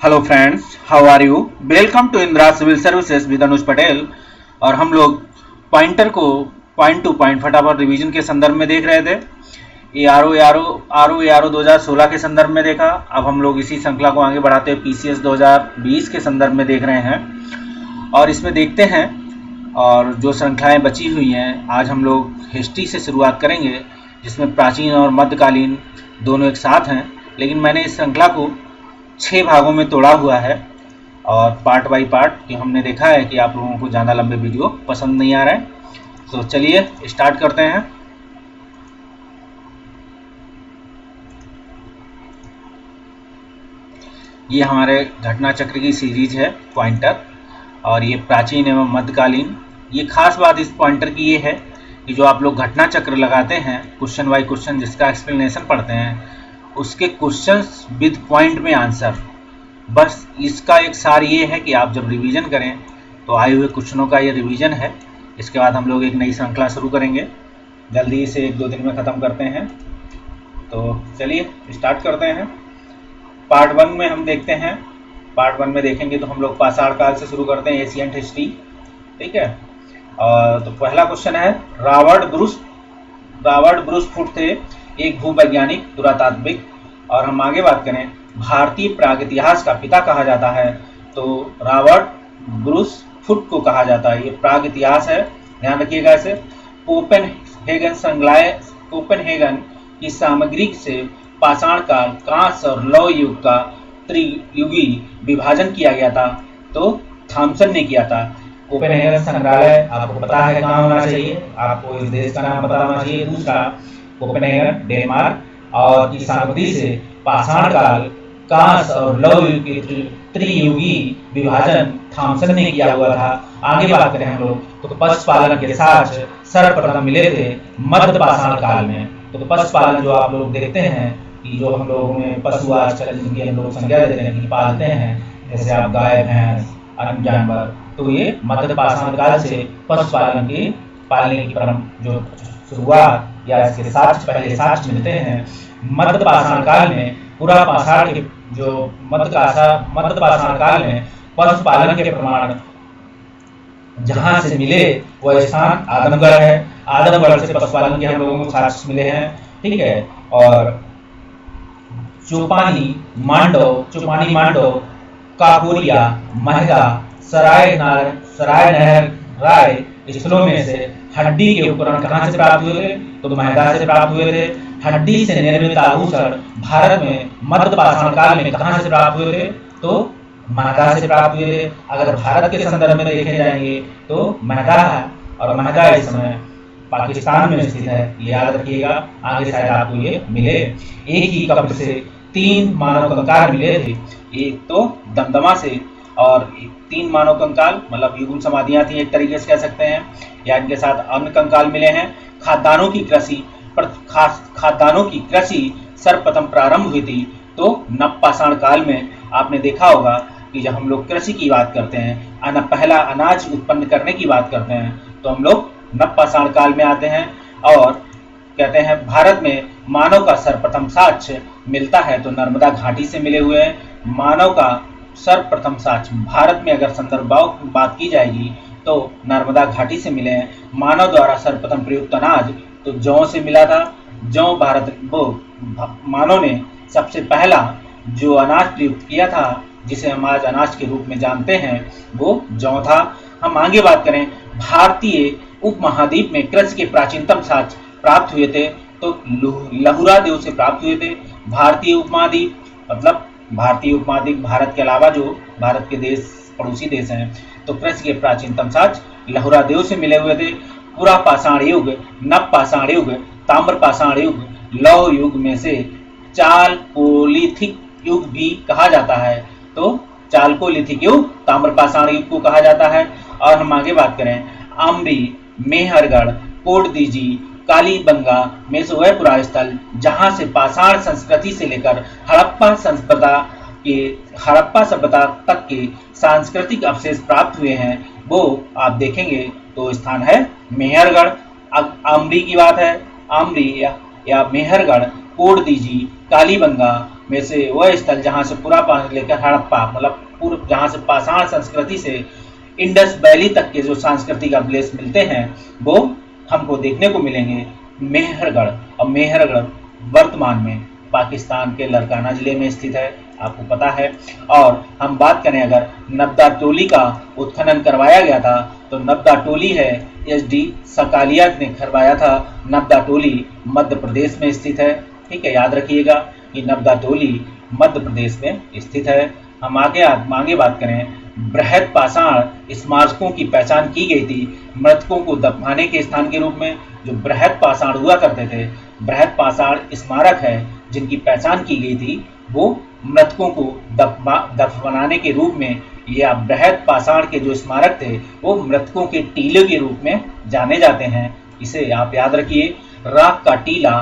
Hello friends, how are you? Welcome to Indira civil services with Anuj Patel. और हम लोग pointer को पॉइंट टू पॉइंट फटाफट रिवीजन के संदर्भ में देख रहे थे। ये आर ओ 2016 के संदर्भ में देखा। अब हम लोग इसी श्रृंखला को आगे बढ़ाते हुए PCS 2020 के संदर्भ में देख रहे हैं और इसमें देखते हैं। और जो श्रृंखलाएं बची हुई हैं, आज हम लोग हिस्ट्री से शुरुआत करेंगे, जिसमें प्राचीन और मध्यकालीन दोनों एक साथ हैं। लेकिन मैंने इस श्रृंखला को 6 भागों में तोड़ा हुआ है और पार्ट बाय पार्ट, कि हमने देखा है कि आप लोगों को ज़्यादा लंबे वीडियो पसंद नहीं आ रहा है। तो चलिए स्टार्ट करते हैं। ये हमारे घटना चक्र की सीरीज है पॉइंटर, और ये प्राचीन एवं मध्यकालीन। ये खास बात इस पॉइंटर की ये है कि जो आप लोग घटना चक्र लगाते हैं, क्वेश्चन बाय क्वेश्चन जिसका एक्सप्लेनेशन पढ़ते हैं, उसके क्वेश्चंस विद पॉइंट में आंसर। बस इसका एक सार ये है कि आप जब रिवीजन करें तो आए हुए क्वेश्चनों का ये रिवीजन है। इसके बाद हम लोग एक नई श्रृंखला शुरू करेंगे, जल्दी से 1-2 दिन में ख़त्म करते हैं। तो चलिए स्टार्ट करते हैं। पार्ट 1 में हम देखते हैं। पार्ट 1 में देखेंगे तो हम लोग पाषाण काल से शुरू करते हैं, एशियंट हिस्ट्री। ठीक है। और तो पहला क्वेश्चन है, रॉबर्ट ब्रूस फुट थे एक भूवैज्ञानिक पुरातात्विक। और हम आगे बात करें, भारतीय प्रागइतिहास का पिता कहा जाता है तो रॉबर्ट ब्रूस फुट को कहा जाता है। ये प्रागइतिहास है, ध्यान रखिएगा इसे। कोपेनहेगन की सामग्री से पाषाण काल, कांस्य और लौह युग का त्रियुगी विभाजन किया गया था, तो थॉमसन ने किया था। कोपेनहेगन संग्रहालय आपको पता है कहाँ होना चाहिए, आपको इस देश का नाम पता होना चाहिए। दूसरा, कोपेनहेगन डेनमार्क, और की सामग्री से पाषाण काल, कांस्य और लौह युग के त्रियुगी विभाजन थॉमसन ने किया हुआ था। आगे बात करें हम लोग तो पशुपालन के साथ सर्वप्रथम मिले थे मध्य पाषाण काल में। तो पशुपालन जो आप लोग देखते हैं कि जो हम लोगों में पशु आजकल जिनकी हम लोग संज्ञा देते हैं कि पालते हैं, जैसे आप गाय, भैंस, अन्य जानवर, तो ये मध्य पाषाण काल से पशुपालन की पालने की परम जो शुरुआत या इसके साक्ष्य, पहले साक्ष्य मिलते हैं मध्य पाषाण काल में। पूरा पाषाण के जो मध्य पाषाण काल में पशुपालन के प्रमाण जहां से मिले वह स्थान आदमगढ़ है। आदमगढ़ से पशुपालन के हम लोगों को साक्ष्य मिले हैं। ठीक है। और चौपानी मांडव, काकोरिया, महगा, सराय नहर राय स्थलों में से हड्डी के उपकरण कहाँ से प्राप्त हुए थे? तो महगा से प्राप्त हुए थे। हड्डी से निर्मित आभूषण भारत में मध्य पाषाण काल में कहाँ से प्राप्त हुए थे? तो महगा से प्राप्त हुए थे। अगर भारत के संदर्भ में देखे जाएंगे तो महगा है, और महगा इस समय पाकिस्तान में स्थित है, ये याद रखिएगा। आगे शायद आपको ये मिले। एक ही कब्र से 3 मानव कंकाल मिले थे, एक तो दमदमा से, और 3 मानव कंकाल मतलब युग्म समाधियां थी एक तरीके से कह सकते हैं, या इनके साथ अन्य कंकाल मिले हैं। खाद्यान्नों की कृषि सर्वप्रथम प्रारंभ हुई थी तो नवपाषाण काल में। आपने देखा होगा कि जब हम लोग कृषि की बात करते हैं, पहला अनाज उत्पन्न करने की बात करते हैं, तो हम लोग नवपाषाण काल में आते हैं और कहते हैं भारत में मानव का सर्वप्रथम साक्ष्य मिलता है तो नर्मदा घाटी से मिले हुए हैं। मानव का सर्वप्रथम साक्ष्य भारत में अगर संदर्भ बात की जाएगी तो नर्मदा घाटी से मिले हैं। मानव द्वारा सर्वप्रथम प्रयुक्त अनाज तो जौ से मिला था। मानव ने सबसे पहला जो अनाज प्रयुक्त किया था, जिसे हम आज अनाज के रूप में जानते हैं, वो जौ था। हम आगे बात करें, भारतीय उपमहाद्वीप में कृषि के प्राचीनतम साक्ष्य प्राप्त हुए थे तो लहुरा देव से प्राप्त हुए थे। भारतीय उपमहाद्वीप मतलब भारतीय उपमहाद्वीप, भारत के अलावा जो भारत के देश पड़ोसी देश हैं, तो कृषि के प्राचीनतम साक्ष्य लहुरा देव से मिले हुए थे। पूरा पाषाण युग, नव पाषाण युग, ताम्र पाषाण युग, लौह युग में से चालकोलिथिक युग भी कहा जाता है, तो चालकोलिथिक युग ताम्र पाषाण युग को कहा जाता है। और हम आगे बात करें, अम्बी, मेहरगढ़, कोटदीजी, कालीबंगा में से वह पुरा स्थल जहां से पाषाण संस्कृति से लेकर हड़प्पा सभ्यता तक के सांस्कृतिक अवशेष प्राप्त हुए हैं, वो आप देखेंगे तो स्थान है मेहरगढ़। अम्बी की बात है, अम्बी या मेहरगढ़, कोटदीजी, कालीबंगा में से वह स्थल जहाँ से लेकर हड़प्पा मतलब पूर्व जहाँ से पाषाण संस्कृति से इंडस वैली तक के जो सांस्कृतिक अभिलेख मिलते हैं वो हमको देखने को मिलेंगे मेहरगढ़। और मेहरगढ़ वर्तमान में पाकिस्तान के लड़काना जिले में स्थित है, आपको पता है। और हम बात करें अगर नब्दा टोली का उत्खनन करवाया गया था तो नब्दा टोली है SD सकालिया ने करवाया था। नब्दा टोली मध्य प्रदेश में स्थित है, ठीक है, याद रखिएगा कि नब्दा टोली मध्य प्रदेश में स्थित है। हम आगे बात करें बृहद पाषाण स्मारकों की पहचान की गई थी मृतकों को दफनाने के स्थान के रूप में। जो बृहद पाषाण हुआ करते थे, बृहद पाषाण स्मारक है जिनकी पहचान की गई थी वो मृतकों को दफनाने के रूप में, या बृहद पाषाण के जो स्मारक थे वो मृतकों के टीले के रूप में जाने जाते हैं। इसे आप याद रखिए। राख का टीला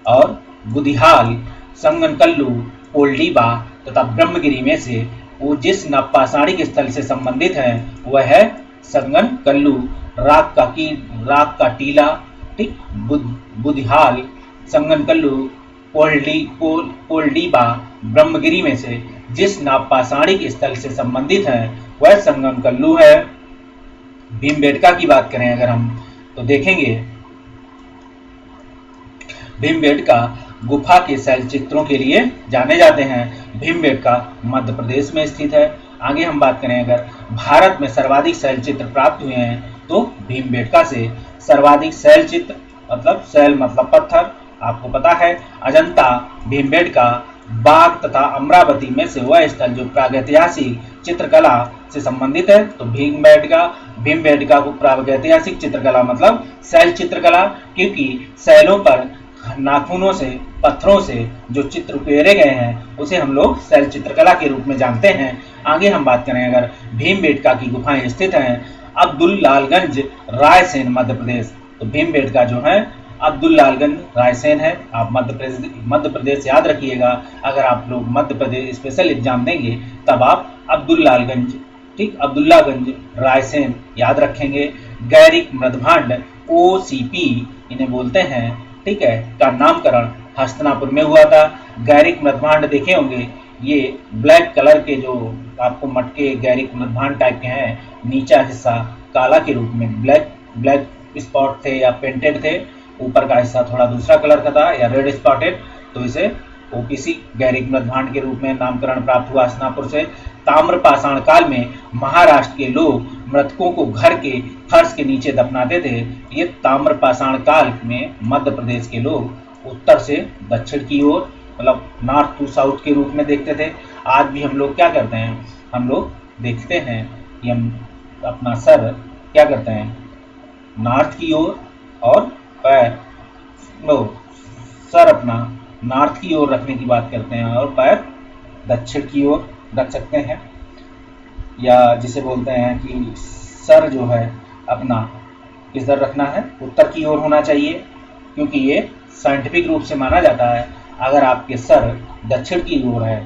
और बुधिहाल, संगनकल्लू, कोल्डीबा तथा ब्रह्मगिरी में से वो जिस नवपाषाणिक स्थल से संबंधित है वह है संगनकल्लू। राख का टीला, ठीक, बुधिहाल, संगनकल्लू, कोल्डीबा, ब्रह्मगिरी में से जिस नवपाषाणिक स्थल से संबंधित है वह संगनकल्लू है। भीमबेटका की बात करें अगर हम तो देखेंगे भीमबेटका गुफा के शैल चित्रों के लिए जाने जाते हैं। भीमबेटका मध्य प्रदेश में स्थित है। आगे हम बात करें अगर भारत में सर्वाधिक शैल चित्र प्राप्त हुए हैं तो भीमबेटका से सर्वाधिक शैल चित्र, मतलब शैल मतलब पत्थर, आपको पता है। अजंता, भीमबेटका, बाघ तथा अमरावती में से वह स्थल जो प्रागैतिहासिक चित्रकला से संबंधित है तो भीमबेटका को प्रागैतिहासिक चित्रकला मतलब शैल चित्रकला, क्योंकि शैलों पर नाखूनों से, पत्थरों से जो चित्र उकेरे गए हैं उसे हम लोग शैल चित्रकला के रूप में जानते हैं। आगे हम बात करें अगर भीमबेटका की गुफाएं स्थित हैं अब्दुल्लालगंज, रायसेन, मध्य प्रदेश। तो भीमबेटका जो है अब्दुल्लालगंज, रायसेन है। आप मध्य प्रदेश याद रखिएगा। अगर आप लोग मध्य प्रदेश स्पेशल एग्जाम देंगे तब आप अब्दुल्लालगंज, ठीक, अब्दुल्लागंज, रायसेन याद रखेंगे। गैरिक मृदभांड OCP इन्हें बोलते हैं, ठीक है, का नामकरण हस्तिनापुर में हुआ था। गैरिक मृदभांड देखे होंगे, ये ब्लैक कलर के जो आपको मटके गैरिक मृदभांड टाइप के हैं, नीचा हिस्सा काला के रूप में ब्लैक स्पॉट थे या पेंटेड थे, ऊपर का हिस्सा थोड़ा दूसरा कलर का था या रेड स्पॉटेड, तो इसे OPC गैरिक मृदभांड के रूप में नामकरण प्राप्त हुआ हस्तिनापुर से। ताम्रपाषाण काल में महाराष्ट्र के लोग मृतकों को घर के फर्श के नीचे दफनाते थे। ये ताम्रपाषाण काल में मध्य प्रदेश के लोग उत्तर से दक्षिण की ओर, मतलब नॉर्थ टू साउथ के रूप में देखते थे। आज भी हम लोग क्या करते हैं, हम लोग देखते हैं कि हम अपना सर क्या करते हैं नॉर्थ की ओर और पैर सर अपना नॉर्थ की ओर रखने की बात करते हैं और पैर दक्षिण की ओर रख सकते हैं, या जिसे बोलते हैं कि सर जो है अपना किधर रखना है, उत्तर की ओर होना चाहिए, क्योंकि ये साइंटिफिक रूप से माना जाता है अगर आपके सर दक्षिण की ओर है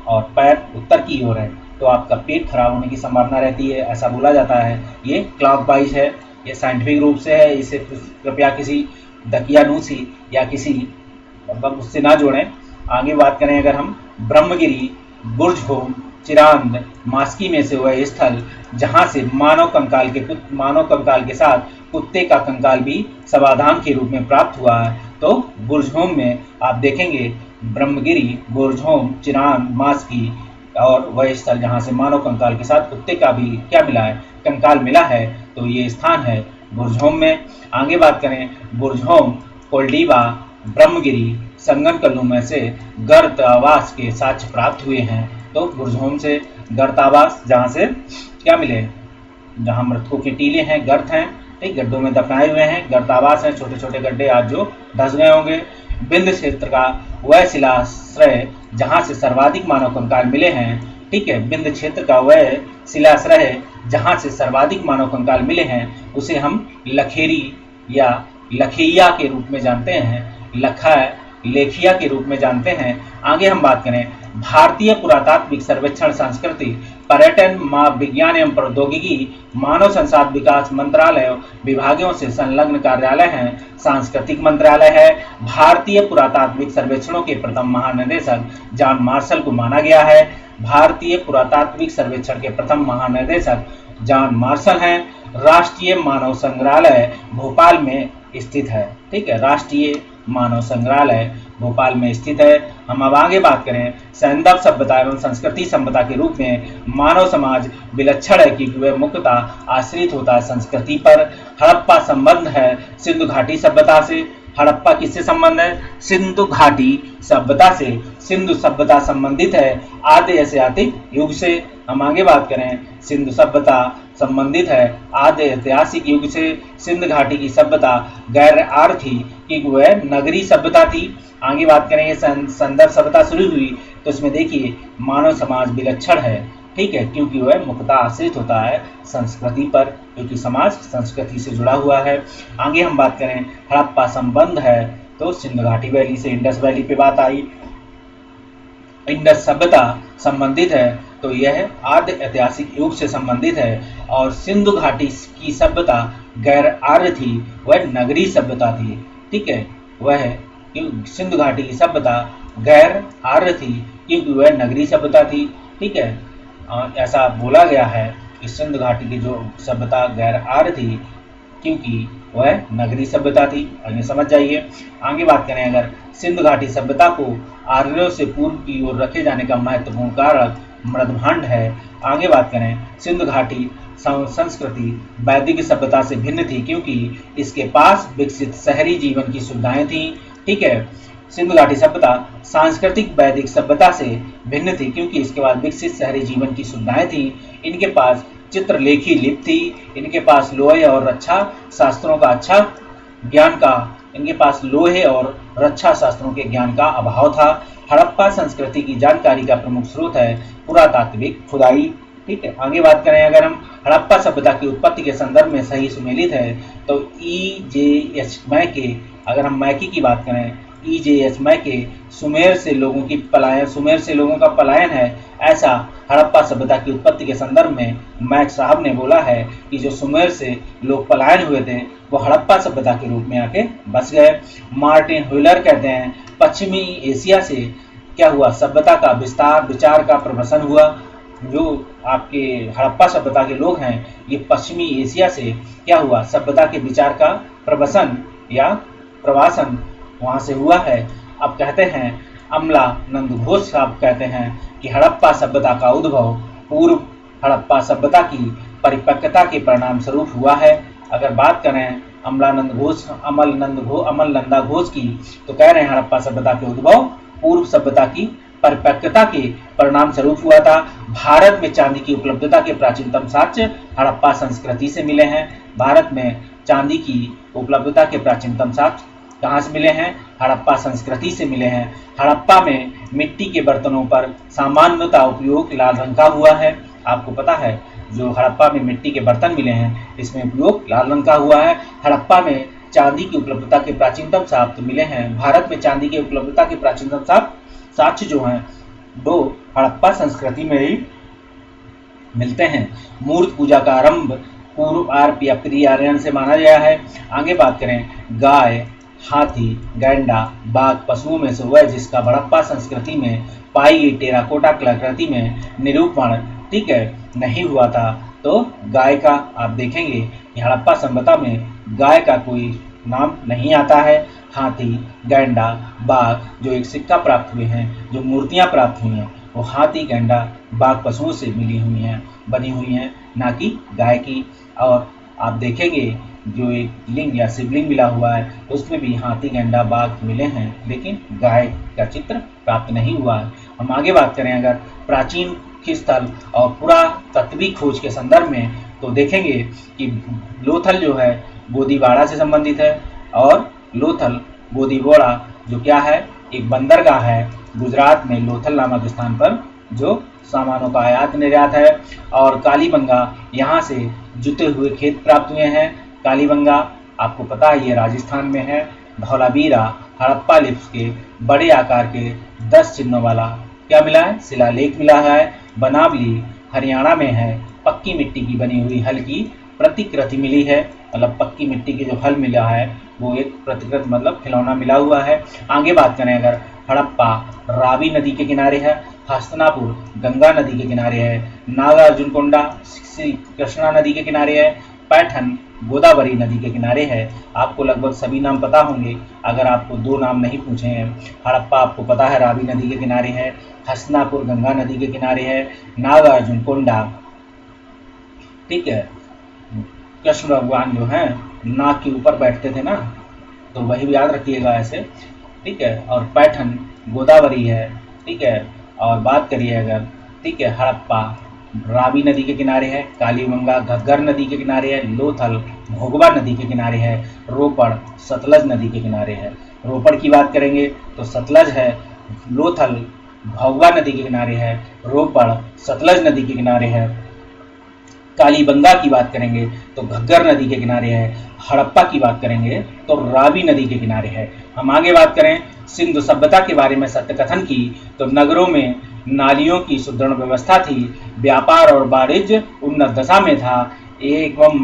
और पैर उत्तर की ओर है तो आपका पेट खराब होने की संभावना रहती है, ऐसा बोला जाता है। ये क्लॉकवाइज है, ये साइंटिफिक रूप से है, इसे कृपया किसी दकियानूसी या किसी मतलब उससे ना जोड़ें। आगे बात करें अगर हम ब्रह्मगिरी, बुर्जहोम, चिरांद, मास्की में से वह स्थल जहां से मानव कंकाल के साथ कुत्ते का कंकाल भी समाधान के रूप में प्राप्त हुआ है। तो बुर्जहोम में आप देखेंगे ब्रह्मगिरी, बुर्जहोम, चिरांद, मास्की और वह स्थल जहां से मानव कंकाल के साथ कुत्ते का भी क्या मिला है, कंकाल मिला है, तो ये स्थान है बुर्जहोम में। आगे बात करें बुर्जहोम, कोल्डीबा, ब्रह्मगिरी, संगनकल्लू में से गर्त आवास के साक्ष्य प्राप्त हुए हैं। तो बुर्जहोम से गर्त आवास जहाँ से क्या मिले, जहाँ मृतकों के टीले हैं, गर्त हैं, ठीक, गड्ढों में दफनाए हुए हैं, गर्त आवास हैं, छोटे छोटे गड्ढे आज जो धस गए होंगे। बिंद क्षेत्र का वह शिलाश्रय जहाँ से सर्वाधिक मानव कंकाल मिले हैं, ठीक है, बिंद क्षेत्र का वह शिलाश्रय जहाँ से सर्वाधिक मानव कंकाल मिले हैं उसे हम लखेरी या लखैया के रूप में जानते हैं, लेखिया के रूप में जानते हैं। आगे हम बात करें भारतीय पुरातात्विक सर्वेक्षण संस्कृति पर्यटन विज्ञान एवं प्रौद्योगिकी मानव संसाधन विकास मंत्रालय विभागों से संलग्न कार्यालय है। सांस्कृतिक मंत्रालय है। भारतीय पुरातात्विक सर्वेक्षणों के प्रथम महानिदेशक जॉन मार्शल को माना गया है। भारतीय पुरातात्विक सर्वेक्षण के प्रथम महानिदेशक जॉन मार्शल हैं। राष्ट्रीय मानव संग्रहालय भोपाल में स्थित है। ठीक है, राष्ट्रीय मानव संग्रहालय भोपाल में स्थित है। हम अब आगे बात करें सैंधव सभ्यता एवं संस्कृति सभ्यता के रूप में मानव समाज विलक्षण है क्योंकि वह मुख्यतः आश्रित होता है संस्कृति पर। हड़प्पा संबंध है सिंधु घाटी सभ्यता से। हड़प्पा किससे संबंध है? सिंधु घाटी सभ्यता से। सिंधु सभ्यता संबंधित है आदि ऐतिहासिक युग से। हम आगे बात करें सिंधु सभ्यता संबंधित है आदि ऐतिहासिक युग से। सिंधु घाटी की सभ्यता गैर आर्य थी क्योंकि वह नगरी सभ्यता थी। आगे बात करें ये संदर्भ सभ्यता शुरू हुई तो इसमें देखिए मानव समाज विलक्षण है। ठीक है, क्योंकि वह मुख्यतः आश्रित होता है संस्कृति पर, क्योंकि समाज संस्कृति से जुड़ा हुआ है। आगे हम बात करें हड़प्पा संबंध है तो सिंधु घाटी वैली से इंडस वैली पे बात आई। इंडस सभ्यता संबंधित है तो यह आदि ऐतिहासिक युग से संबंधित है। और सिंधु घाटी की सभ्यता गैर आर्य थी, वह नगरी सभ्यता थी। ठीक है, वह सिंधु घाटी की सभ्यता गैर आर्य थी क्योंकि वह नगरी सभ्यता थी। ठीक है, ऐसा बोला गया है कि सिंधु घाटी की जो सभ्यता गैर आर्य थी क्योंकि वह नगरी सभ्यता थी। आगे समझ जाइए। आगे बात करें अगर सिंधु घाटी सभ्यता को आर्यों से पूर्व की ओर रखे जाने का महत्वपूर्ण कारक मृदभांड है। आगे बात करें सिंधु घाटी संस्कृति वैदिक सभ्यता से भिन्न थी क्योंकि इसके पास विकसित शहरी जीवन की सुविधाएं थी। ठीक है, सिंधु घाटी सभ्यता सांस्कृतिक वैदिक सभ्यता से भिन्न थी क्योंकि इसके बाद विकसित शहरी जीवन की सुविधाएं थी। इनके पास चित्रलेखी लिपि थी। इनके पास लोहे और रक्षा शास्त्रों का के ज्ञान का अभाव था। हड़प्पा संस्कृति की जानकारी का प्रमुख स्रोत है पुरातात्विक खुदाई। ठीक है, आगे बात करें अगर हम हड़प्पा सभ्यता की उत्पत्ति के संदर्भ में सही सुमेलित है तो EJH मैके, अगर हम मैकी की बात करें EJH मैके सुमेर से लोगों का पलायन है, ऐसा हड़प्पा सभ्यता की उत्पत्ति के संदर्भ में मैक साहब ने बोला है कि जो सुमेर से लोग पलायन हुए थे वो हड़प्पा सभ्यता के रूप में आके बस गए। मार्टिन हुइलर कहते हैं पश्चिमी एशिया से क्या हुआ, सभ्यता का विस्तार विचार का प्रवसन हुआ। जो आपके हड़प्पा सभ्यता के लोग हैं ये पश्चिमी एशिया से क्या हुआ, सभ्यता के विचार का प्रवसन या प्रवासन वहां से हुआ है। अब कहते हैं अमलानंद घोष साहब कहते हैं कि हड़प्पा सभ्यता का उद्भव पूर्व हड़प्पा सभ्यता की परिपक्वता के परिणाम स्वरूप हुआ है। अगर बात करें अमलनंदा घोष की तो कह रहे हैं हड़प्पा सभ्यता के उद्भव पूर्व सभ्यता की परिपक्वता के परिणाम स्वरूप हुआ था। भारत में चांदी की उपलब्धता के प्राचीनतम साक्ष्य हड़प्पा संस्कृति से मिले हैं। भारत में चांदी की उपलब्धता के प्राचीनतम साक्ष्य कहाँ से मिले हैं? हड़प्पा संस्कृति से मिले हैं। हड़प्पा में मिट्टी के बर्तनों पर सामान्यतः उपयोग लाल रंग का हुआ है। आपको पता है जो हड़प्पा में मिट्टी के बर्तन मिले हैं इसमें उपयोग लाल रंग का हुआ है। हड़प्पा में चांदी की उपलब्धता के प्राचीनतम साक्ष्य मिले हैं। भारत में चांदी की उपलब्धता के प्राचीनतम साक्ष्य जो हैं वो हड़प्पा संस्कृति में ही मिलते हैं। मूर्त पूजा का आरंभ पूर्व आर्यन से माना गया है। आगे बात करें गाय, हाथी, गैंडा, बाघ पशुओं में से वह जिसका हड़प्पा संस्कृति में पाई गई टेराकोटा कलाकृति में निरूपण ठीक है नहीं हुआ था। तो गाय का आप देखेंगे कि हड़प्पा सभ्यता में गाय का कोई नाम नहीं आता है। हाथी, गैंडा, बाघ जो एक सिक्का प्राप्त हुए हैं, जो मूर्तियां प्राप्त हुई हैं वो हाथी, गैंडा, बाघ पशुओं से बनी हुई हैं, ना कि गाय की। और आप देखेंगे जो एक लिंग या शिवलिंग मिला हुआ है उसमें भी हाथी, गैंडा, बाघ मिले हैं लेकिन गाय का चित्र प्राप्त नहीं हुआ है। हम आगे बात करें अगर प्राचीन स्थल और पुरातत्विक खोज के संदर्भ में तो देखेंगे कि लोथल जो है गोदीवाड़ा से संबंधित है। और लोथल गोदीवाड़ा जो क्या है एक बंदरगाह है गुजरात में लोथल नामक स्थान पर जो सामानों का आयात निर्यात है। और कालीबंगा यहाँ से जुते हुए खेत प्राप्त हुए हैं। कालीबंगा आपको पता है ये राजस्थान में है। धौलावीरा हड़प्पा लिप्स के बड़े आकार के 10 चिन्हों वाला क्या मिला है? शिलालेख मिला है। बनावली हरियाणा में है। पक्की मिट्टी की बनी हुई हल की प्रतिकृति मिली है, मतलब पक्की मिट्टी की जो हल मिला है वो एक प्रतिकृति मतलब खिलौना मिला हुआ है। आगे बात करें अगर, हड़प्पा रावी नदी के किनारे है। हस्तिनापुर गंगा नदी के किनारे है। नागार्जुनकोंडा श्री कृष्णा नदी के किनारे है। पैठन गोदावरी नदी के किनारे है। आपको लगभग सभी नाम पता होंगे, अगर आपको दो नाम नहीं पूछे हैं। हड़प्पा आपको पता है रावी नदी के किनारे है। हस्तिनापुर गंगा नदी के किनारे है। नागार्जुनकोंडा, ठीक है, कृष्ण भगवान जो हैं नाग के ऊपर बैठते थे ना, तो वही भी याद रखिएगा ऐसे, ठीक है। और पैठन गोदावरी है, ठीक है। और बात करिए अगर, ठीक है, हड़प्पा रावी नदी के किनारे है। कालीबंगा घग्गर नदी के किनारे है। लोथल भोगवा नदी के किनारे है। रोपड़ सतलज नदी के किनारे है। रोपड़ की बात करेंगे तो सतलज है। लोथल भोगवा नदी के किनारे है। रोपड़ सतलज नदी के किनारे है। कालीबंगा की बात करेंगे तो घग्गर नदी के किनारे है। हड़प्पा की बात करेंगे तो रावी नदी के किनारे है। हम आगे बात करें सिंधु सभ्यता के बारे में सत्य कथन की, तो नगरों में नालियों की सुदृढ़ व्यवस्था थी। व्यापार और वाणिज्य उन्नत दशा में था। एवं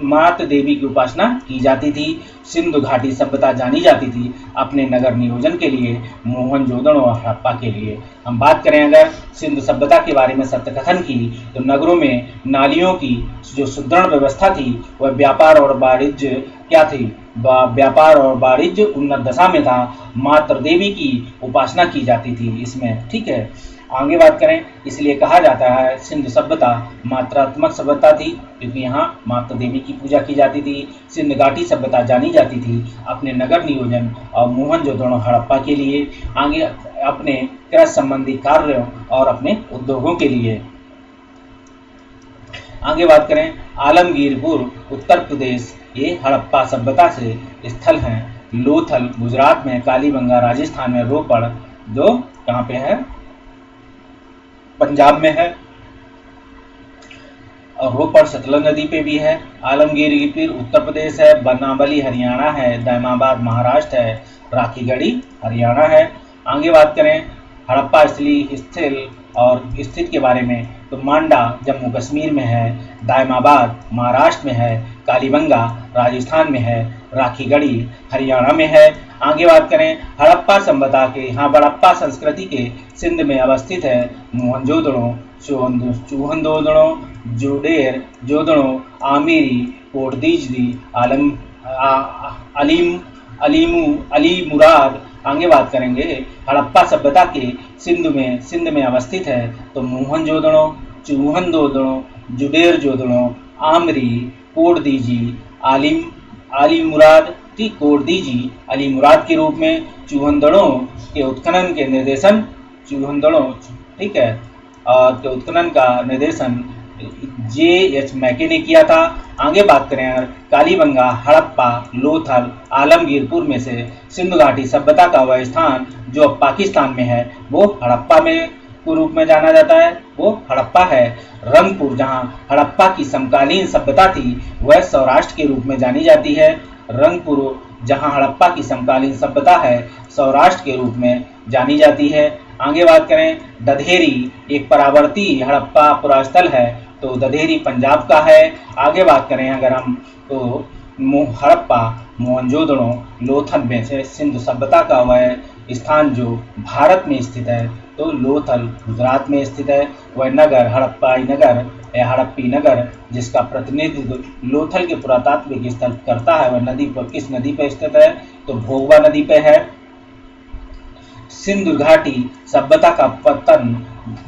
मात देवी की उपासना की जाती थी। सिंधु घाटी सभ्यता जानी जाती थी अपने नगर नियोजन के लिए, मोहनजोदड़ो और हड़प्पा के लिए। हम बात करें अगर सिंधु सभ्यता के बारे में सत्य कथन की, तो नगरों में नालियों की जो सुदृढ़ व्यवस्था थी वह व्यापार और वाणिज्य क्या थी? व्यापार और वाणिज्य उन्नत दशा में था। मातृ देवी की उपासना की जाती थी इसमें, ठीक है। आगे बात करें, इसलिए कहा जाता है सिंधु सभ्यता मात्रात्मक सभ्यता थी, क्योंकि यहाँ मातृ देवी की पूजा की जाती थी। सिंधु घाटी सभ्यता जानी जाती थी अपने नगर नियोजन और मोहनजोदड़ो हड़प्पा के लिए। आगे अपने कृषि संबंधी कार्यों और अपने उद्योगों के लिए। आगे बात करें, आलमगीरपुर उत्तर प्रदेश, ये हड़प्पा सभ्यता से स्थल हैं। लोथल गुजरात में, कालीबंगा राजस्थान में, रोपड़ जो कहाँ पे है? पंजाब में है। और रोपड़ सतलज नदी पे भी है। आलमगीरपुर उत्तर प्रदेश है। बनावली हरियाणा है। दैमाबाद महाराष्ट्र है। राखीगढ़ी हरियाणा है। आगे बात करें हड़प्पा स्थल और स्थित के बारे में, तो मांडा जम्मू कश्मीर में है। दायमाबाद महाराष्ट्र में है। कालीबंगा राजस्थान में है। राखीगढ़ी हरियाणा में है। आगे बात करें हड़प्पा सभ्यता के, यहाँ हड़प्पा संस्कृति के सिंध में अवस्थित है। मोहनजोदड़ो, चूहनदोदड़ो, जोडेर जोदड़ो, आमिरी, कोटदीजली, अली मुराद। आगे बात करेंगे हड़प्पा सभ्यता के सिंध में अवस्थित है, तो मोहनजोदड़ो, चूहनदोदड़ो, जुडेर जोदड़ो, आमरी, कोटदीजी, आली मुराद, कोटदीजी अली मुराद के रूप में। चूहनदड़ो के उत्खनन के निर्देशन, चूहनदड़ो, ठीक है, और के उत्खनन का निर्देशन J.H. मैके ने किया था। आगे बात करें अगर कालीबंगा, हड़प्पा, लोथल, आलमगीरपुर में से सिंधु घाटी सभ्यता का वह स्थान जो अब पाकिस्तान में है वो हड़प्पा में के रूप में जाना जाता है, वो हड़प्पा है। रंगपुर जहां हड़प्पा की समकालीन सभ्यता थी वह सौराष्ट्र के रूप में जानी जाती है। रंगपुर जहां हड़प्पा की समकालीन सभ्यता है सौराष्ट्र के रूप में जानी जाती है। आगे बात करें दधेरी एक परावर्ती हड़प्पा पुरास्थल है, तो दधेरी पंजाब का है। आगे बात करें अगर हम, तो हड़प्पा मोहनजोदड़ो लोथल में से सिंधु सभ्यता का वह स्थान जो भारत में स्थित है, तो लोथल गुजरात में स्थित है। वह नगर हड़प्पाई नगर या हड़प्पी नगर जिसका प्रतिनिधित्व लोथल के पुरातात्विक स्थल करता है, वह नदी पर किस नदी पर स्थित है? तो भोगवा नदी पे है। सिंधु घाटी सभ्यता का पतन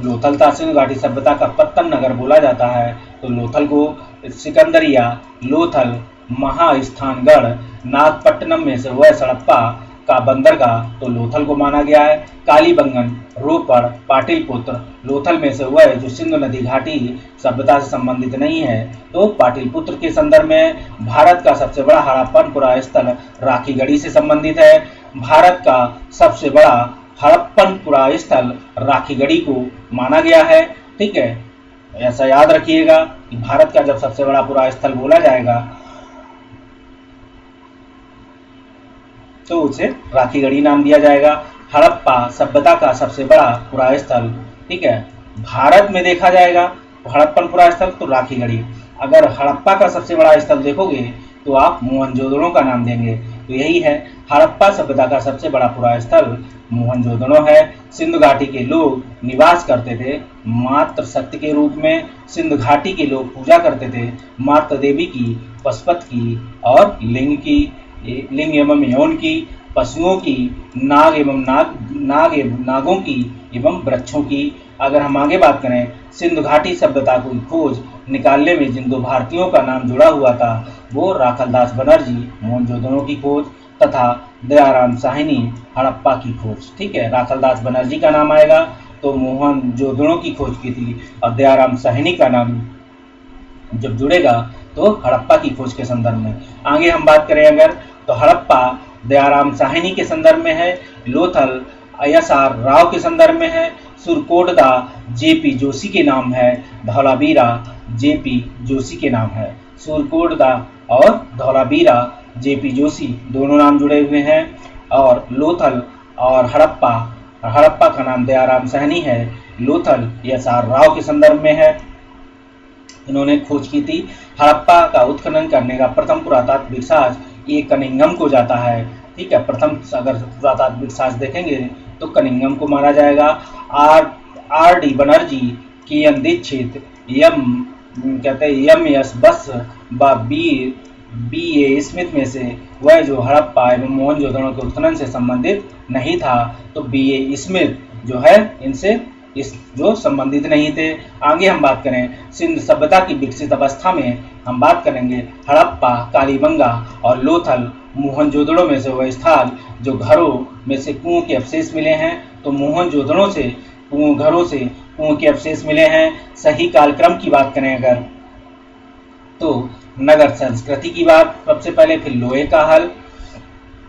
लोथल था। सिंधु घाटी सभ्यता का पत्तन नगर बोला जाता है, तो लोथल को सिकंदरिया, लोथल, महास्थानगढ़, नागपट्टनम में से वह हड़प्पा का बंदरगाह, तो लोथल को माना गया है। कालीबंगन, रोपड़, पाटिलपुत्र, लोथल में से वह जो सिंधु नदी घाटी सभ्यता से संबंधित नहीं है, तो पाटिलपुत्र के संदर्भ में। भारत का सबसे बड़ा हड़प्पन पुरास्थल राखीगढ़ी से संबंधित है। भारत का सबसे बड़ा हड़प्पन पुरास्थल राखीगढ़ी को माना गया है, ठीक है। ऐसा याद रखिएगा कि भारत का जब सबसे बड़ा पुरास्थल बोला जाएगा तो उसे राखीगढ़ी नाम दिया जाएगा। हड़प्पा सभ्यता का सबसे बड़ा पुरा स्थल, ठीक है। भारत में देखा जाएगा तो हड़प्पन पुरा स्थल तो राखीगढ़ी। अगर हड़प्पा का सबसे बड़ा स्थल देखोगे तो आप मोहनजोदड़ो का नाम देंगे। तो यही है, हड़प्पा सभ्यता का सबसे बड़ा पुरा स्थल मोहनजोदड़ो है। सिंधु घाटी के लोग निवास करते थे मातृ शक्ति के रूप में। सिंधु घाटी के लोग पूजा करते थे मातृ देवी की, पशुपत की और लिंग एवं यौन की, पशुओं की, नागों की एवं वृक्षों की। अगर हम आगे बात करें, सिंधु घाटी सभ्यता की खोज निकालने में जिन दो भारतीयों का नाम जुड़ा हुआ था वो राखलदास बनर्जी मोहनजोदड़ो की खोज तथा दयाराम साहनी हड़प्पा की खोज, ठीक है। राखलदास बनर्जी का नाम आएगा तो मोहनजोदड़ो की खोज की थी, और दयाराम साहनी का नाम जब जुड़ेगा तो हड़प्पा की खोज के संदर्भ में। आगे हम बात करें अगर, तो हड़प्पा दयाराम साहनी के संदर्भ में है, लोथल ISR राव के संदर्भ में है, सुरकोटदा JP जोशी के नाम है, धौलावीरा JP जोशी के नाम है। सुरकोटदा और धौलावीरा JP जोशी दोनों नाम जुड़े हुए हैं। और लोथल और हड़प्पा का नाम दयाराम साहनी है, लोथल ISR राव के संदर्भ में है, इन्होंने खोज की थी। हड़प्पा का उत्खनन करने का प्रथम पुरातात्विक साक्ष्य ये कनिंघम को जाता है, ठीक है। प्रथम अगर पुरातात्विक साक्ष्य देखेंगे तो कनिंघम को माना जाएगा। RD Banerjee, KN Dixit, MS बस व BA स्मिथ में से वह जो हड़प्पा एवं मोहनजोदड़ो के उत्खनन से संबंधित नहीं था, तो BA स्मिथ जो है इनसे जो संबंधित नहीं थे। आगे हम बात करें, सिंध सभ्यता की विकसित अवस्था में हम बात करेंगे हड़प्पा, कालीबंगा और लोथल मोहनजोदड़ो में से वह स्थान जो घरों में से कुओं के अवशेष मिले हैं। तो मोहनजोदड़ो से घरों से कुओं के अवशेष मिले हैं। सही कालक्रम की बात करें अगर, तो नगर संस्कृति की बात सबसे पहले, फिर लोहे का हल,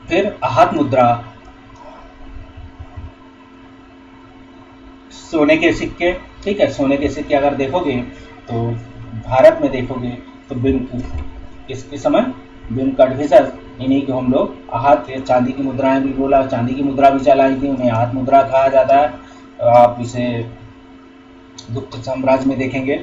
फिर आहत मुद्रा, सोने के सिक्के, ठीक है। सोने के सिक्के अगर देखोगे तो भारत में देखोगे तो इसके समय बिम्कटभिषज, इन्हीं को हम लोग आहत, चांदी की मुद्राएं भी बोला, चांदी की मुद्रा भी चलाई थी, उन्हें आहत मुद्रा कहा जाता है। आप इसे गुप्त साम्राज्य में देखेंगे।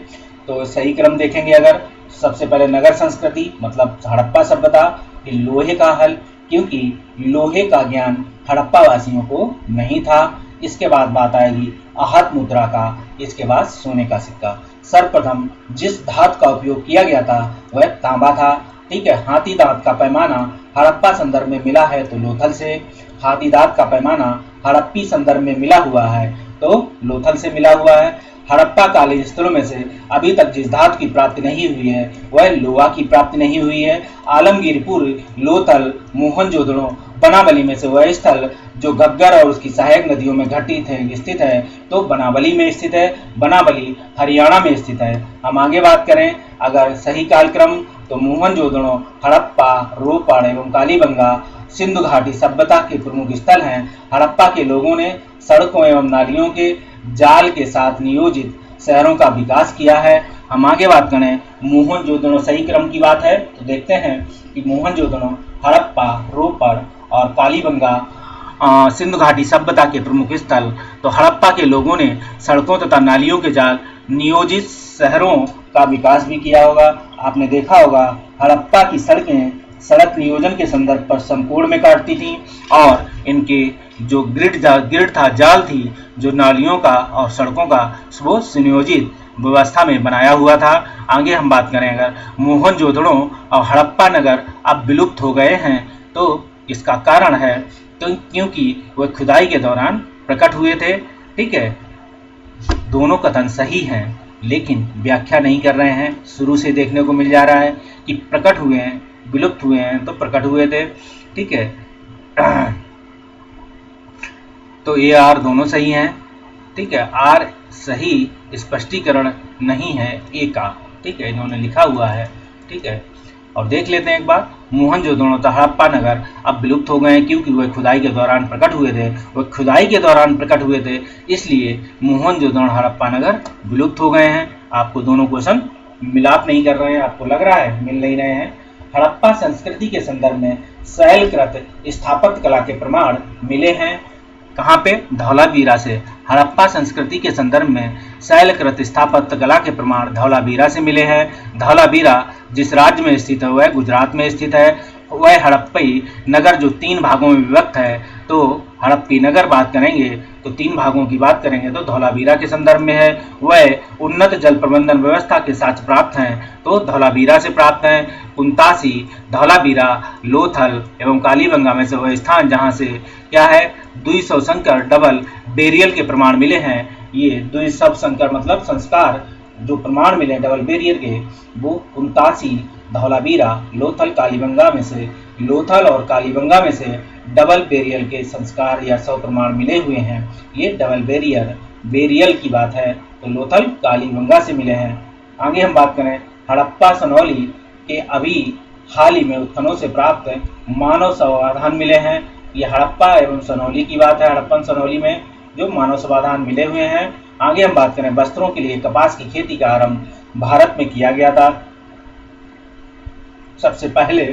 तो सही क्रम देखेंगे अगर, सबसे पहले नगर संस्कृति मतलब हड़प्पा सभ्यता, फिर लोहे का हल क्योंकि लोहे का ज्ञान हड़प्पा वासियों को नहीं था। इसके बाद बात आएगी आहत मुद्रा का, इसके बाद सोने का सिक्का। सर्वप्रथम जिस धातु का उपयोग किया गया था वह तांबा था, ठीक है। हाथी दांत का पैमाना हड़प्पा संदर्भ में मिला है तो लोथल से, हाथी दांत का पैमाना हड़प्पी संदर्भ में मिला हुआ है तो लोथल से मिला हुआ है। हड़प्पा कालीन स्थलों में से अभी तक जिस धातु की प्राप्ति नहीं हुई है वह लोहा की प्राप्ति नहीं हुई है। आलमगीरपुर, लोथल, मोहनजोदड़ो, बनावली में से वह स्थल जो घग्गर और उसकी सहायक नदियों में घटित है स्थित है तो बनावली में स्थित है। बनावली हरियाणा में स्थित है। हम आगे बात करें अगर सही कालक्रम, तो मोहनजोदड़ो, हड़प्पा, रोपड़ एवं कालीबंगा सिंधु घाटी सभ्यता के प्रमुख स्थल हैं। हड़प्पा के लोगों ने सड़कों एवं नालियों के जाल के साथ नियोजित शहरों का विकास किया है। हम आगे बात करें मोहनजोदड़ो सही क्रम की बात है तो देखते हैं कि मोहनजोदड़ो, हड़प्पा, रोपड़ और कालीबंगा सिंधु घाटी सभ्यता के प्रमुख स्थल। तो हड़प्पा के लोगों ने सड़कों तथा नालियों के जाल नियोजित शहरों का विकास भी किया होगा। आपने देखा होगा हड़प्पा की सड़कें सड़क नियोजन के संदर्भ पर समकोण में काटती थी और इनके जो ग्रिड था, जाल थी जो नालियों का और सड़कों का, वो सुनियोजित व्यवस्था में बनाया हुआ था। आगे हम बात करें अगर मोहनजोदड़ो और हड़प्पा नगर अब विलुप्त हो गए हैं तो इसका कारण है तो क्योंकि वह खुदाई के दौरान प्रकट हुए थे, ठीक है। दोनों कथन सही हैं लेकिन व्याख्या नहीं कर रहे हैं। शुरू से देखने को मिल जा रहा है कि प्रकट हुए हैं, विलुप्त हुए हैं तो प्रकट हुए थे, ठीक है। तो ये आर दोनों सही हैं, ठीक है। आर सही स्पष्टीकरण नहीं है ए का, ठीक है, इन्होंने लिखा हुआ है, ठीक है। और देख लेते हैं एक बार, मोहनजोदड़ो तथा हड़प्पा नगर अब विलुप्त हो गए हैं क्योंकि वह खुदाई के दौरान प्रकट हुए थे। वह खुदाई के दौरान प्रकट हुए थे इसलिए मोहनजोदड़ो हड़प्पा नगर विलुप्त हो गए हैं। आपको दोनों क्वेश्चन मिलाप नहीं कर रहे हैं, आपको लग रहा है मिल नहीं रहे हैं। हड़प्पा संस्कृति के संदर्भ में शैलकृत स्थापत्य कला के प्रमाण मिले हैं। कहाँ पे? धौलावीरा से। हड़प्पा संस्कृति के संदर्भ में शैलकृत स्थापत्य कला के प्रमाण धौलावीरा से मिले हैं। धौलावीरा जिस राज्य में स्थित है वह गुजरात में स्थित है। वह हड़प्पी नगर जो 3 भागों में विभक्त है, तो हड़प्पी नगर बात करेंगे तो 3 भागों की बात करेंगे तो धौलावीरा के संदर्भ में है। वह उन्नत जल प्रबंधन व्यवस्था के साथ प्राप्त हैं तो धौलावीरा से प्राप्त हैं। कुंतासी, धौलावीरा, लोथल एवं कालीबंगा में से वह स्थान जहाँ से क्या है, द्विशव संकर डबल बेरियल के प्रमाण मिले हैं। ये द्विशव संकर मतलब संस्कार जो प्रमाण मिले डबल बेरियल के, वो कुंतासी, धौलावीरा, लोथल, कालीबंगा में से, लोथल और कालीबंगा में से डबल बेरियल के संस्कार या सौ प्रमाण मिले हुए हैं। ये डबल बेरियल की बात है तो लोथल कालीबंगा से मिले हैं। आगे हम बात करें हड़प्पा सनौली के अभी हाल ही में उत्खननों से प्राप्त मानव समाधान मिले हैं। ये हड़प्पा एवं सनौली की बात है। हड़प्पन सनौली में जो मानव समाधान मिले हुए हैं। आगे हम बात करें वस्त्रों के लिए कपास की खेती का आरंभ भारत में किया गया था। सबसे पहले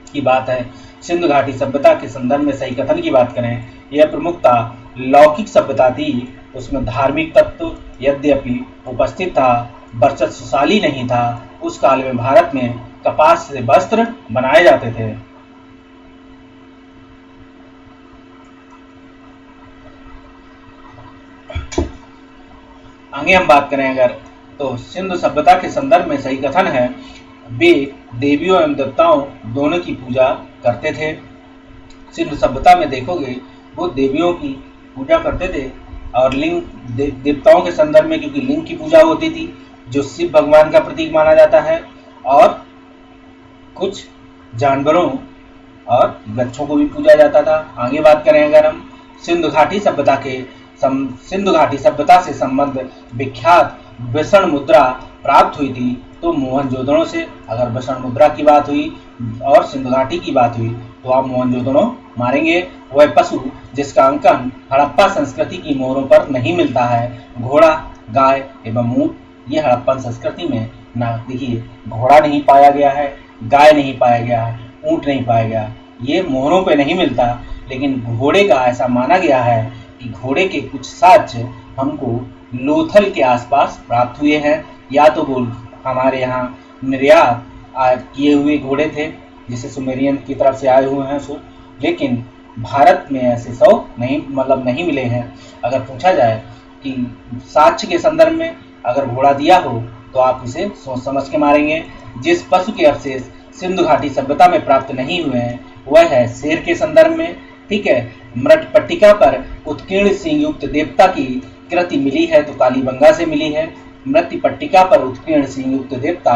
की बात है सिंधु घाटी सभ्यता के संदर्भ में सही कथन की बात करें, यह प्रमुखतः लौकिक सभ्यता थी। उसमें धार्मिक तत्व यद्यपि उपस्थित था, वर्चस्वशाली नहीं था। उस काल में भारत में कपास से वस्त्र बनाए जाते थे। आगे हम बात करें अगर तो सिंधु सभ्यता के संदर्भ में सही कथन है, वे देवियों एवं देवताओं दोनों की पूजा करते थे। सिंधु सभ्यता में देखोगे वो देवियों की पूजा करते थे और लिंग देवताओं के संदर्भ में क्योंकि लिंग की पूजा होती थी जो शिव भगवान का प्रतीक माना जाता है, और कुछ जानवरों और वृक्षों को भी पूजा जाता था। आगे बात करें अगर हम सिंधु घाटी सभ्यता से संबंध विख्यात वृषण मुद्रा प्राप्त हुई थी तो मोहनजोदड़ो से। अगर वृषण मुद्रा की बात हुई और सिंधु घाटी की बात हुई तो आप मोहनजोदड़ो मारेंगे। वह पशु जिसका अंकन हड़प्पा संस्कृति की मोहरों पर नहीं मिलता है, घोड़ा, गाय एवं ऊंट। ये हड़प्पन संस्कृति में ना देखिए घोड़ा नहीं पाया गया है, गाय नहीं पाया गया है, ऊंट नहीं पाया गया, ये मोहरों पे नहीं मिलता। लेकिन घोड़े का ऐसा माना गया है कि घोड़े के कुछ साक्ष्य हमको लोथल के आसपास प्राप्त हुए हैं। या तो वो हमारे यहाँ निर्यात किए हुए घोड़े थे जिसे सुमेरियन की तरफ से आए हुए हैं सो, लेकिन भारत में ऐसे सौ नहीं मिले हैं। अगर पूछा जाए कि साक्ष्य के संदर्भ में अगर घोड़ा दिया हो तो आप इसे सोच समझ के मारेंगे। जिस पशु के अवशेष सिंधु घाटी सभ्यता में प्राप्त नहीं हुए हैं वह है शेर के संदर्भ में। ठीक है, मृत पट्टिका पर उत्कीर्ण सिंह युक्त देवता की कृति मिली है तो कालीबंगा से मिली है। मृत पट्टिका पर उत्कीर्ण सिंह युक्त देवता,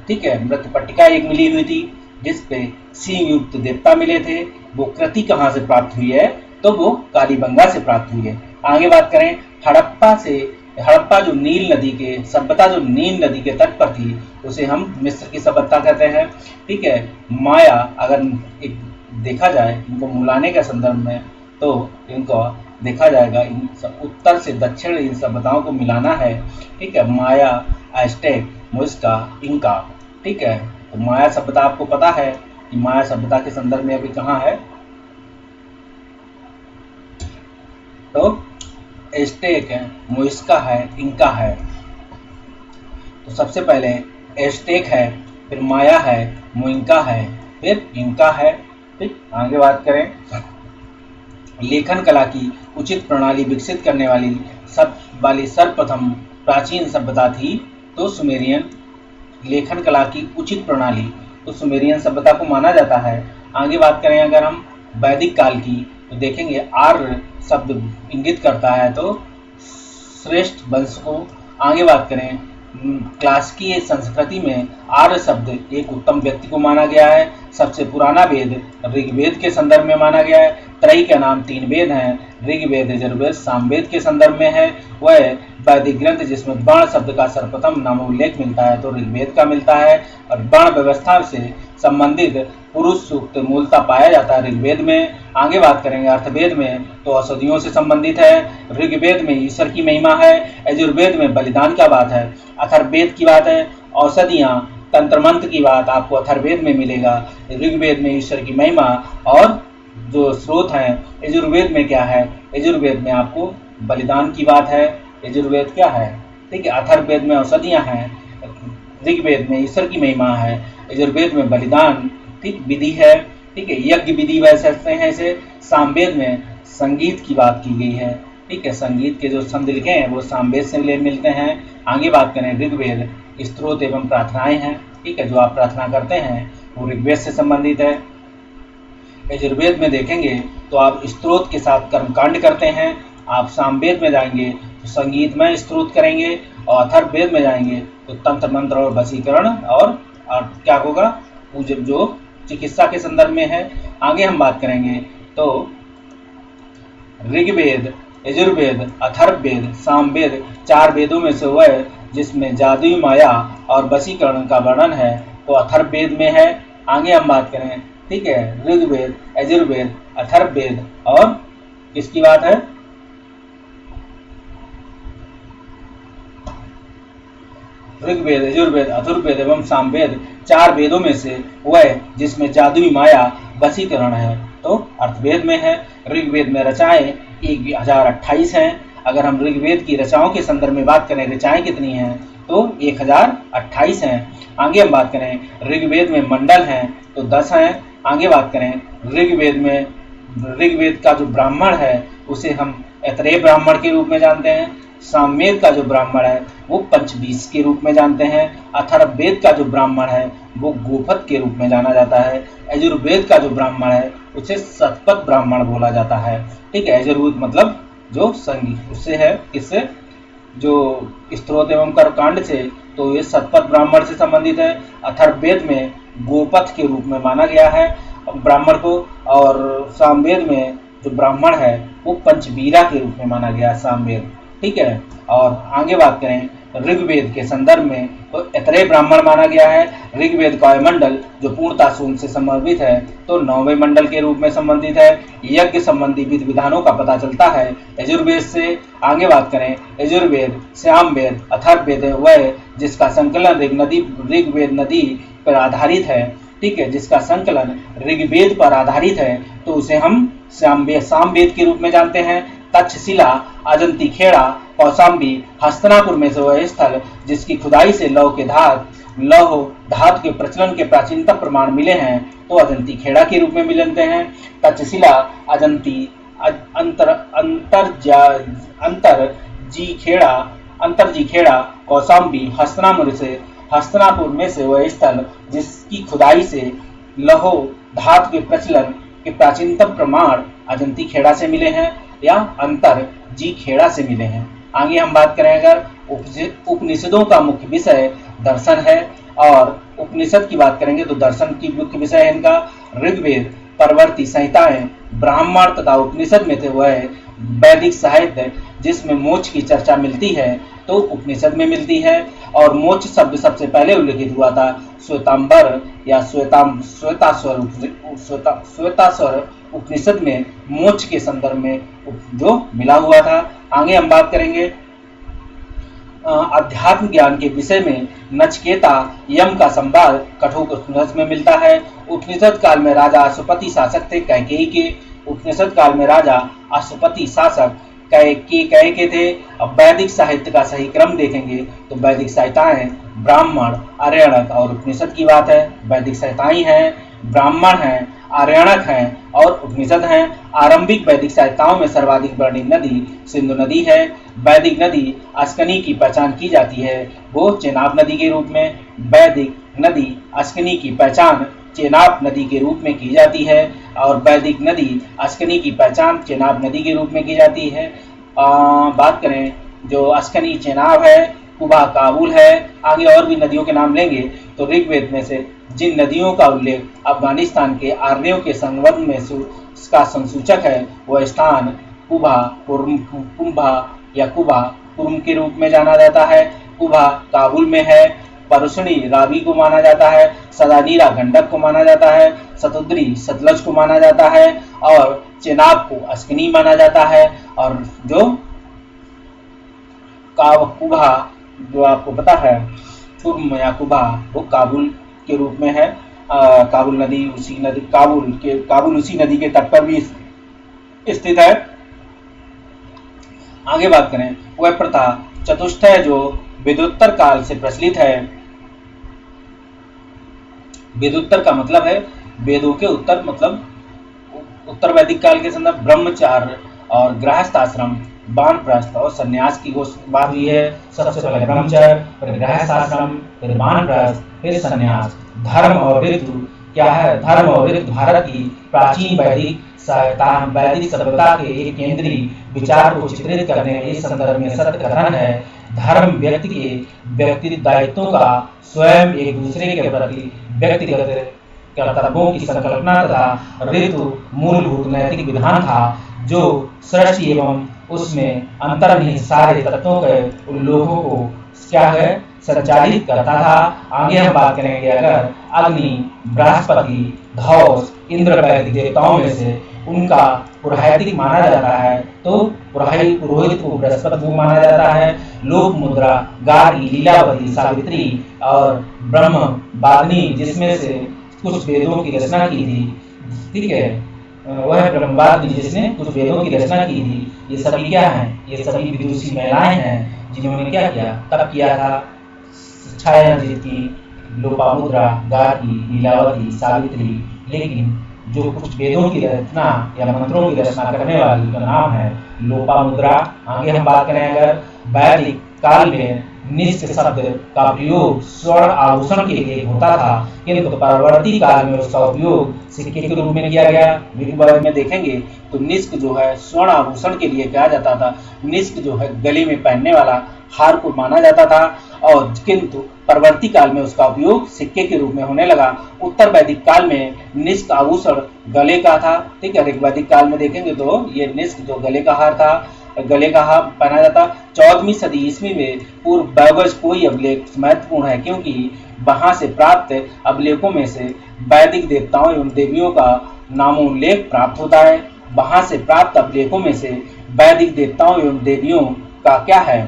ठीक है, मृत पट्टिका एक मिली हुई थी जिसपे सिंह युक्त देवता मिले थे। वो कृति कहाँ से प्राप्त हुई है तो वो कालीबंगा से प्राप्त हुई है। आगे बात करें हड़प्पा जो नील नदी के सभ्यता जो नील नदी के तट पर थी उसे हम मिस्र की सभ्यता कहते हैं। ठीक है, माया अगर एक देखा जाए इनको मिलाने के संदर्भ में तो इनको देखा जाएगा इन उत्तर से दक्षिण इन सभ्यताओं को मिलाना है। ठीक है, माया, एस्टेक, मुइस्का, इंका। ठीक है, तो माया सभ्यता आपको पता है कि माया सभ्यता के संदर्भ में अभी कहाँ है तो एस्टेक है, मुइस्का है, इंका है। तो सबसे पहले एस्टेक है, फिर माया है, मुइंका है, फिर इंका है। ठीक, आगे बात करें लेखन कला की उचित प्रणाली विकसित करने वाली सर्वप्रथम प्राचीन सभ्यता थी तो सुमेरियन। लेखन कला की उचित प्रणाली तो सुमेरियन सभ्यता को माना जाता है। आगे बात करें अगर हम वैदिक काल की तो देखेंगे आर्य शब्द इंगित करता है तो श्रेष्ठ वंश को। आगे बात करें क्लासिकीय संस्कृति में आर्य शब्द एक उत्तम व्यक्ति को माना गया है। सबसे पुराना वेद ऋग्वेद के संदर्भ में माना गया है। त्रयी का नाम 3 वेद हैं, ऋग्वेद, यजुर्वेद, सामवेद के संदर्भ में है। वह वैदिक ग्रंथ जिसमें वर्ण शब्द का सर्वप्रथम नामोल्लेख मिलता है तो ऋग्वेद का मिलता है, और वर्ण व्यवस्था से संबंधित पुरुष सूक्त मूलतः पाया जाता है ऋग्वेद में। आगे बात करेंगे अर्थवेद में तो औषधियों से संबंधित है। ऋग्वेद में ईश्वर की महिमा है, यजुर्वेद में बलिदान का बात है, अथर्ववेद की बात है औषधियाँ, तंत्र मंत्र की बात आपको अथर्ववेद में मिलेगा। ऋग्वेद में ईश्वर की महिमा और जो स्रोत हैं यजुर्वेद में क्या है, यजुर्वेद में आपको बलिदान की बात है, यजुर्वेद क्या है, ठीक है। अथर्ववेद में औषधियाँ हैं, ऋग्वेद में ईश्वर की महिमा है, यजुर्वेद में बलिदान, ठीक, विधि है, ठीक है, यज्ञ विधि वह सकते हैं इसे। सामवेद में संगीत की बात की गई है, ठीक है, संगीत के जो छंद लिखे हैं वो सामवेद से मिलते हैं। आगे बात करें ऋग्वेद, स्तोत्र एवं प्रार्थनाएं हैं, ठीक है, जो आप प्रार्थना करते हैं वो ऋग्वेद से संबंधित है। यजुर्वेद में देखेंगे तो आप स्तोत्र के साथ कर्मकांड करते हैं, आप सामवेद में जाएंगे तो संगीतमय स्तोत्र करेंगे, और अथर्ववेद में जाएंगे तो तंत्र मंत्र और वशीकरण और क्या होगा, पूजन, जो चिकित्सा के संदर्भ में है। आगे हम बात करेंगे तो ऋग्वेद, यजुर्वेद, अथर्ववेद, सामवेद 4 वेदों में से वह जिसमें जादुई माया और वशीकरण का वर्णन है तो अथर्ववेद में है। आगे हम बात करें, ठीक है, ऋग्वेद, यजुर्वेद, अथर्ववेद और किसकी बात है, ऋग्वेद, यजुर्वेद, अथर्ववेद एवं सामवेद 4 वेदों में से वह जिसमें जादुई माया वशीकरण है तो अर्थवेद में है। ऋग्वेद में रचनाएं 1028 हैं। अगर हम ऋग्वेद की रचनाओं के संदर्भ में बात करें, रचनाएं कितनी हैं तो 1028 हैं। आगे हम बात करें ऋग्वेद में मंडल हैं तो 10 हैं। आगे बात करें ऋग्वेद का जो ब्राह्मण है उसे हम ऐतरेय ब्राह्मण के रूप में जानते हैं। सामवेद का जो ब्राह्मण है वो पंचबीस के रूप में जानते हैं। अथर्ववेद का जो ब्राह्मण है वो गोपथ के रूप में जाना जाता है। यजुर्वेद का जो ब्राह्मण है उसे शतपथ ब्राह्मण बोला जाता है, ठीक है। यजुर्वेद मतलब जो संगीत उससे है, किससे, जो स्तोत्र एवं कर्मकांड से, तो ये शतपथ ब्राह्मण से संबंधित है। अथर्ववेद में गोपथ के रूप में माना गया है ब्राह्मण को, और सामवेद में जो ब्राह्मण है वो पंचबीरा के रूप में माना गया है सामवेद, ठीक है। और आगे बात करें ऋग्वेद के संदर्भ में तो ऐतरेय ब्राह्मण माना गया है। ऋग्वेद का मंडल जो पूर्णता सून से संबंधित है तो 9वें मंडल के रूप में संबंधित है। यज्ञ संबंधी विधि विधानों का पता चलता है यजुर्वेद से। आगे बात करें यजुर्वेद, सामवेद, अथर्ववेद वह जिसका संकलन ऋग्वेद नदी पर आधारित है, ठीक है, जिसका संकलन ऋग्वेद पर आधारित है तो उसे हम सामवेद के रूप में जानते हैं। तक्षशिला, अजंती खेड़ा, कौशाम्बी, हस्तिनापुर में से वह स्थल जिसकी खुदाई से लौह धातु के प्रचलन के प्राचीनतम प्रमाण मिले हैं तो अजंती खेड़ा के रूप में मिलते हैं। तक्षशिला, अजंती, अंतरजी खेड़ा, कौशाम्बी, हस्तिनापुर में से वह स्थल जिसकी खुदाई से लौह धातु के प्रचलन के प्राचीनतम प्रमाण अजंती खेड़ा से मिले हैं या अंतर जी खेड़ा से मिले हैं। आगे हम बात करें अगर उपनिषदों का मुख्य विषय दर्शन है, और उपनिषद की बात करेंगे तो दर्शन की मुख्य विषय है इनका ऋग्वेद, परवर्ती संहिताएं, ब्राह्मण तथा उपनिषद में थे वह वैदिक साहित्य जिसमें मोक्ष की चर्चा मिलती है तो उपनिषद में मिलती है। और मोक्ष शब्द सबसे पहले उल्लेखित हुआ था श्वेतांबर या श्वेतास्वर उपनिषद में मोक्ष के संदर्भ में जो मिला हुआ था। आगे हम बात करेंगे अध्यात्म ज्ञान के विषय में नचिकेता यम का संवाद कठोर उपनिषद में मिलता है। उपनिषद काल में राजा अश्वपति शासक थे कैकेयी के। उपनिषद काल में राजा अश्वपति शासक कैकेयी थे। अब वैदिक साहित्य का सही क्रम देखेंगे तो वैदिक संहिताएं ब्राह्मण, आर्यणक और उपनिषद की बात है। वैदिक संहिताएं हैं, ब्राह्मण हैं, आर्यणक हैं और उपनिषद हैं। आरंभिक वैदिक संहिताओं में सर्वाधिक वर्णित नदी सिंधु नदी है। वैदिक नदी अस्कनी की पहचान की जाती है वो चेनाब नदी के रूप में। वैदिक नदी अस्कनी की पहचान चेनाब नदी के रूप में की जाती है, और वैदिक नदी अस्कनी की पहचान चेनाब नदी के रूप में की जाती है। बात करें जो अस्कनी चेनाब है, कुबा काबुल है। आगे और भी नदियों के नाम लेंगे तो ऋग्वेद में से जिन नदियों का उल्लेख अफगानिस्तान के आर्यों के संबंध में इसका संसूचक है वह स्थान कुबा, कुंभा या कुबा कुर्म के रूप में जाना जाता है। कुबा काबुल में है। परुषणी रावी को माना जाता है। सदानीरा गंडक को माना जाता है। सतुद्री सतलज को माना जाता है और चेनाब को अस्कनी माना जाता है। और जो कुबा जो आपको पता है कुर्म या कुबा वो काबुल के रूप में है। काबुल नदी उसी नदी काबुल उसी नदी के तट पर भी स्थित है। आगे बात करें, वह प्रथा चतुष्ट है जो वेदोत्तर काल से प्रचलित है। वेदोत्तर का मतलब है वेदों के उत्तर, मतलब उत्तर वैदिक काल के संदर्भ ब्रह्मचार्य और गृहस्थ आश्रम, वानप्रस्थ और संन्यास की बात हुई है। सबसे पहले ब्रह्मचर्य, फिर गृहस्थ आश्रम, फिर वानप्रस्थ, फिर संन्यास। धर्म और ऋतु क्या है? धर्म और ऋतु भारत की प्राचीन वैदिक सभ्यता के एक केंद्रीय विचार को चित्रित करने के इस संदर्भ में सत्य कथन है। धर्म व्यक्ति के व्यक्तिगत दायित्वों का स्वयं एक दूसरे के प्रति व्यक्तिगत कर्तव्यों की संकल्पना तथा ऋतु मूलभूत नैतिक विधान था जो सृष्टि एवं उसमें अंतर्निहित सारे तत्वों के उल्लेखों को क्या है संचालित करता था। आगे हम बात करेंगे, अगर अग्नि, बृहस्पति, धौस, इंद्र वैदिक देवताओं में से उनका पुरोहित माना जाता है तो पुरोहित को बृहस्पति माना जाता है। लोक मुद्रा, गार्गी, लीलावती, सावित्री और ब्रह्म बादनी जिसमें से कुछ वेदों की रचना की थी, ठीक है, वह ब्रह्मवादी जिसने कुछ वेदों की रचना की थी। ये सभी क्या हैं? ये सभी विदुषी महिलाएं हैं जिन्होंने क्या किया, तब किया था। छाया की लोपामुद्रा, गार्गी, लीलावती, सावित्री, लेकिन जो कुछ वेदों की रचना या मंत्रों की रचना करने वाली का नाम है लोपामुद्रा। आगे हम बात करें, अगर वैदिक काल में निष्क शब्द का प्रयोग स्वर्ण आभूषण के लिए होता था, किंतु परवर्ती काल में उसका उपयोग सिक्के के रूप में किया गया। विधिवत में देखेंगे तो निष्क जो है स्वर्ण आभूषण के लिए किया जाता था। निष्क जो है गले में पहनने वाला हार को माना जाता था, और किंतु परवर्ती काल में उसका उपयोग सिक्के के रूप में होने लगा। उत्तर वैदिक काल में निष्क आभूषण गले का था, ठीक है। वैदिक काल में देखेंगे तो ये निष्क जो गले का हार था, गले का हार पहना जाता। 14वीं सदी ईस्वी में पूर्व बैवज कोई अभिलेख महत्वपूर्ण है, क्योंकि वहां से प्राप्त अभिलेखों में से वैदिक देवताओं एवं देवियों का नामोल्लेख प्राप्त होता है। वहां से प्राप्त अभिलेखों में से वैदिक देवताओं एवं देवियों का क्या है,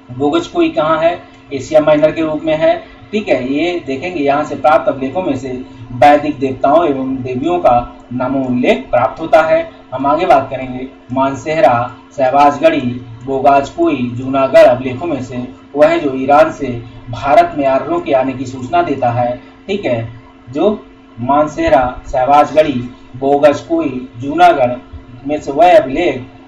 बोगज कोई कहाँ है, एशिया माइनर के रूप में है, ठीक है। ये देखेंगे यहाँ से प्राप्त अभिलेखों में से वैदिक देवताओं एवं देवियों का नामोल्लेख प्राप्त होता है। हम आगे बात करेंगे, मानसेहरा, सहबाजगढ़ी, बोगाजकोई, जूनागढ़ अभिलेखों में से वह जो ईरान से भारत में आर्यों के आने की सूचना देता है, ठीक है। जो मानसेहरा, सहबाजगढ़ी, बोगाजकोई, जूनागढ़ में से वह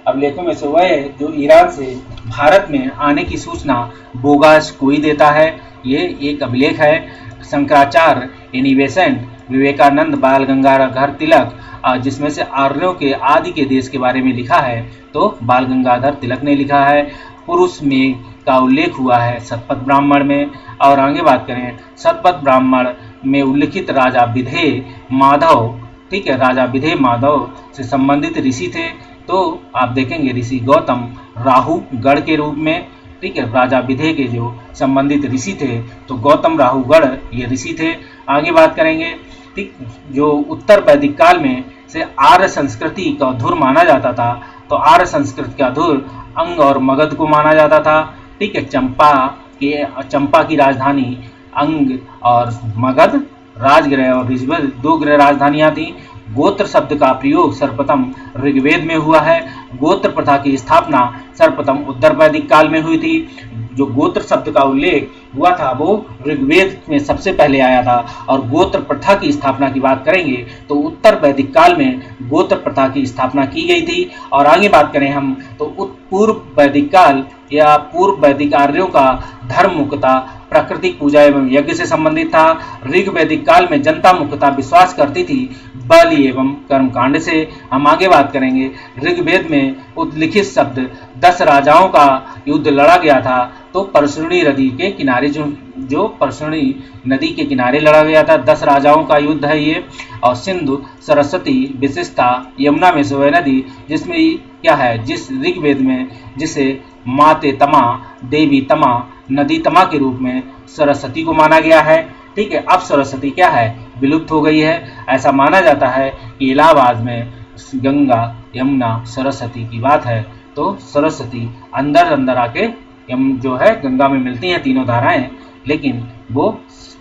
अभिलेखों में से वह जो ईरान से भारत में आने की सूचना बोगाजकोई देता है। ये एक अभिलेख है। शंकराचार्य, एनिबेसेंट, विवेकानंद, बाल गंगाधर तिलक, जिसमें से आर्यों के आदि के देश के बारे में लिखा है तो बाल गंगाधर तिलक ने लिखा है। पुरुष में का उल्लेख हुआ है शतपथ ब्राह्मण में। और आगे बात करें, शतपथ ब्राह्मण में उल्लिखित राजा विधेय माधव, ठीक है, राजा विधेय माधव से संबंधित ऋषि थे तो आप देखेंगे ऋषि गौतम राहुगढ़ के रूप में, ठीक है। राजा विधेय के जो संबंधित ऋषि थे तो गौतम राहुगढ़ ये ऋषि थे। आगे बात करेंगे, ठीक, जो उत्तर वैदिक काल में से आर्य संस्कृति का धुर माना जाता था तो आर्य संस्कृति का धुर अंग और मगध को माना जाता था, ठीक है। चंपा की राजधानी अंग और मगध राजगृह और ऋग्वेद 2 गृह राजधानियां थी। गोत्र शब्द का प्रयोग सर्वप्रथम ऋग्वेद में हुआ है। गोत्र प्रथा की स्थापना सर्वप्रथम उत्तर वैदिक काल में हुई थी। जो गोत्र शब्द का उल्लेख हुआ था वो ऋग्वेद में सबसे पहले आया था। और गोत्र प्रथा की स्थापना की बात करेंगे तो उत्तर वैदिक काल में गोत्र प्रथा की स्थापना की गई थी। और आगे बात करें हम तो पूर्व वैदिक काल या पूर्व वैदिक आर्यों का धर्म मुख्यतः प्राकृतिक पूजा एवं यज्ञ से संबंधित था। ऋग वैदिक काल में जनता मुख्यतः विश्वास करती थी बलि एवं कर्मकांड से। हम आगे बात करेंगे, ऋग्वेद में उल्लिखित शब्द 10 राजाओं का युद्ध लड़ा गया था तो परशुनी नदी के किनारे जो परशुनी नदी के किनारे लड़ा गया था 10 राजाओं का युद्ध है ये। और सिंधु, सरस्वती, विशिष्टा, यमुना में से वह नदी जिसमें क्या है, जिस ऋग्वेद में जिसे माते तमा, देवी तमा, नदी तमा के रूप में सरस्वती को माना गया है, ठीक है। अब सरस्वती क्या है, विलुप्त हो गई है। ऐसा माना जाता है कि इलाहाबाद में गंगा, यमुना, सरस्वती की बात है तो सरस्वती अंदर आके जो है गंगा में मिलती हैं तीनों धाराएं, लेकिन वो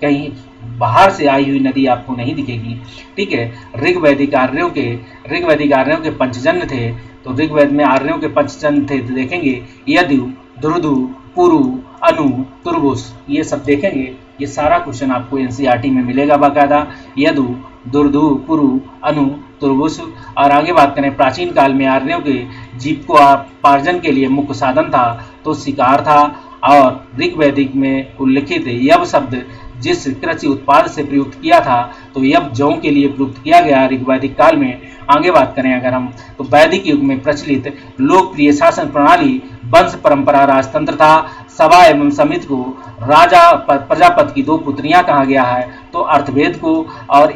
कहीं बाहर से आई हुई नदी आपको नहीं दिखेगी। ठीक है, ऋग्वैदिक आर्यों के पंचजन्य थे। तो ऋग्वेद में आर्यों के पंचजन्य थे, तो देखेंगे यदु, दुर्दु, पुरु, अनु, तुर्बुस, ये सब देखेंगे। ये सारा क्वेश्चन आपको एनसीईआरटी में मिलेगा बाकायदा। यदु, दुर्दु, पुरु, अनु, तुर्बुस। और आगे बात करें, प्राचीन काल में आर्यों के जीविकोपार्जन के लिए मुख्य साधन था तो शिकार था। और ऋग्वैदिक में उल्लिखित यव शब्द जिस कृषि उत्पाद से प्रयुक्त किया था तो यव जौ के लिए प्रयुक्त किया गया ऋग्वैदिक काल में। आगे बात करें अगर हम, तो वैदिक युग में प्रचलित लोकप्रिय शासन प्रणाली वंश परंपरा राजतंत्र था। सभा एवं समिति को राजा प्रजापति की दो पुत्रियां कहा गया है तो अर्थवेद को, और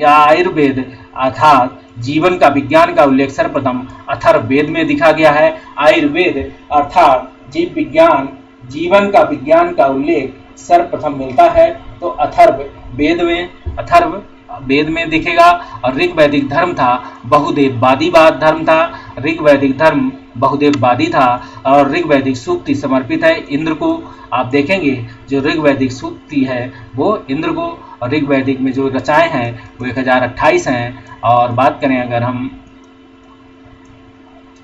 आयुर्वेद अर्थात जीवन का विज्ञान का उल्लेख सर्वप्रथम अथर्ववेद में दिखा गया है। आयुर्वेद अर्थात जीव विज्ञान, जीवन का विज्ञान का उल्लेख सर्वप्रथम मिलता है तो अथर्ववेद में दिखेगा। और ऋग्वैदिक धर्म था बहुदेववादी धर्म था। ऋग्वैदिक धर्म बहुदेववादी था और ऋग्वैदिक सूक्ति समर्पित है इंद्र को। आप देखेंगे जो ऋग्वैदिक सूक्ति है वो इंद्र को, और ऋग्वैदिक में जो रचाएं हैं वो 1028 हैं। और बात करें अगर हम,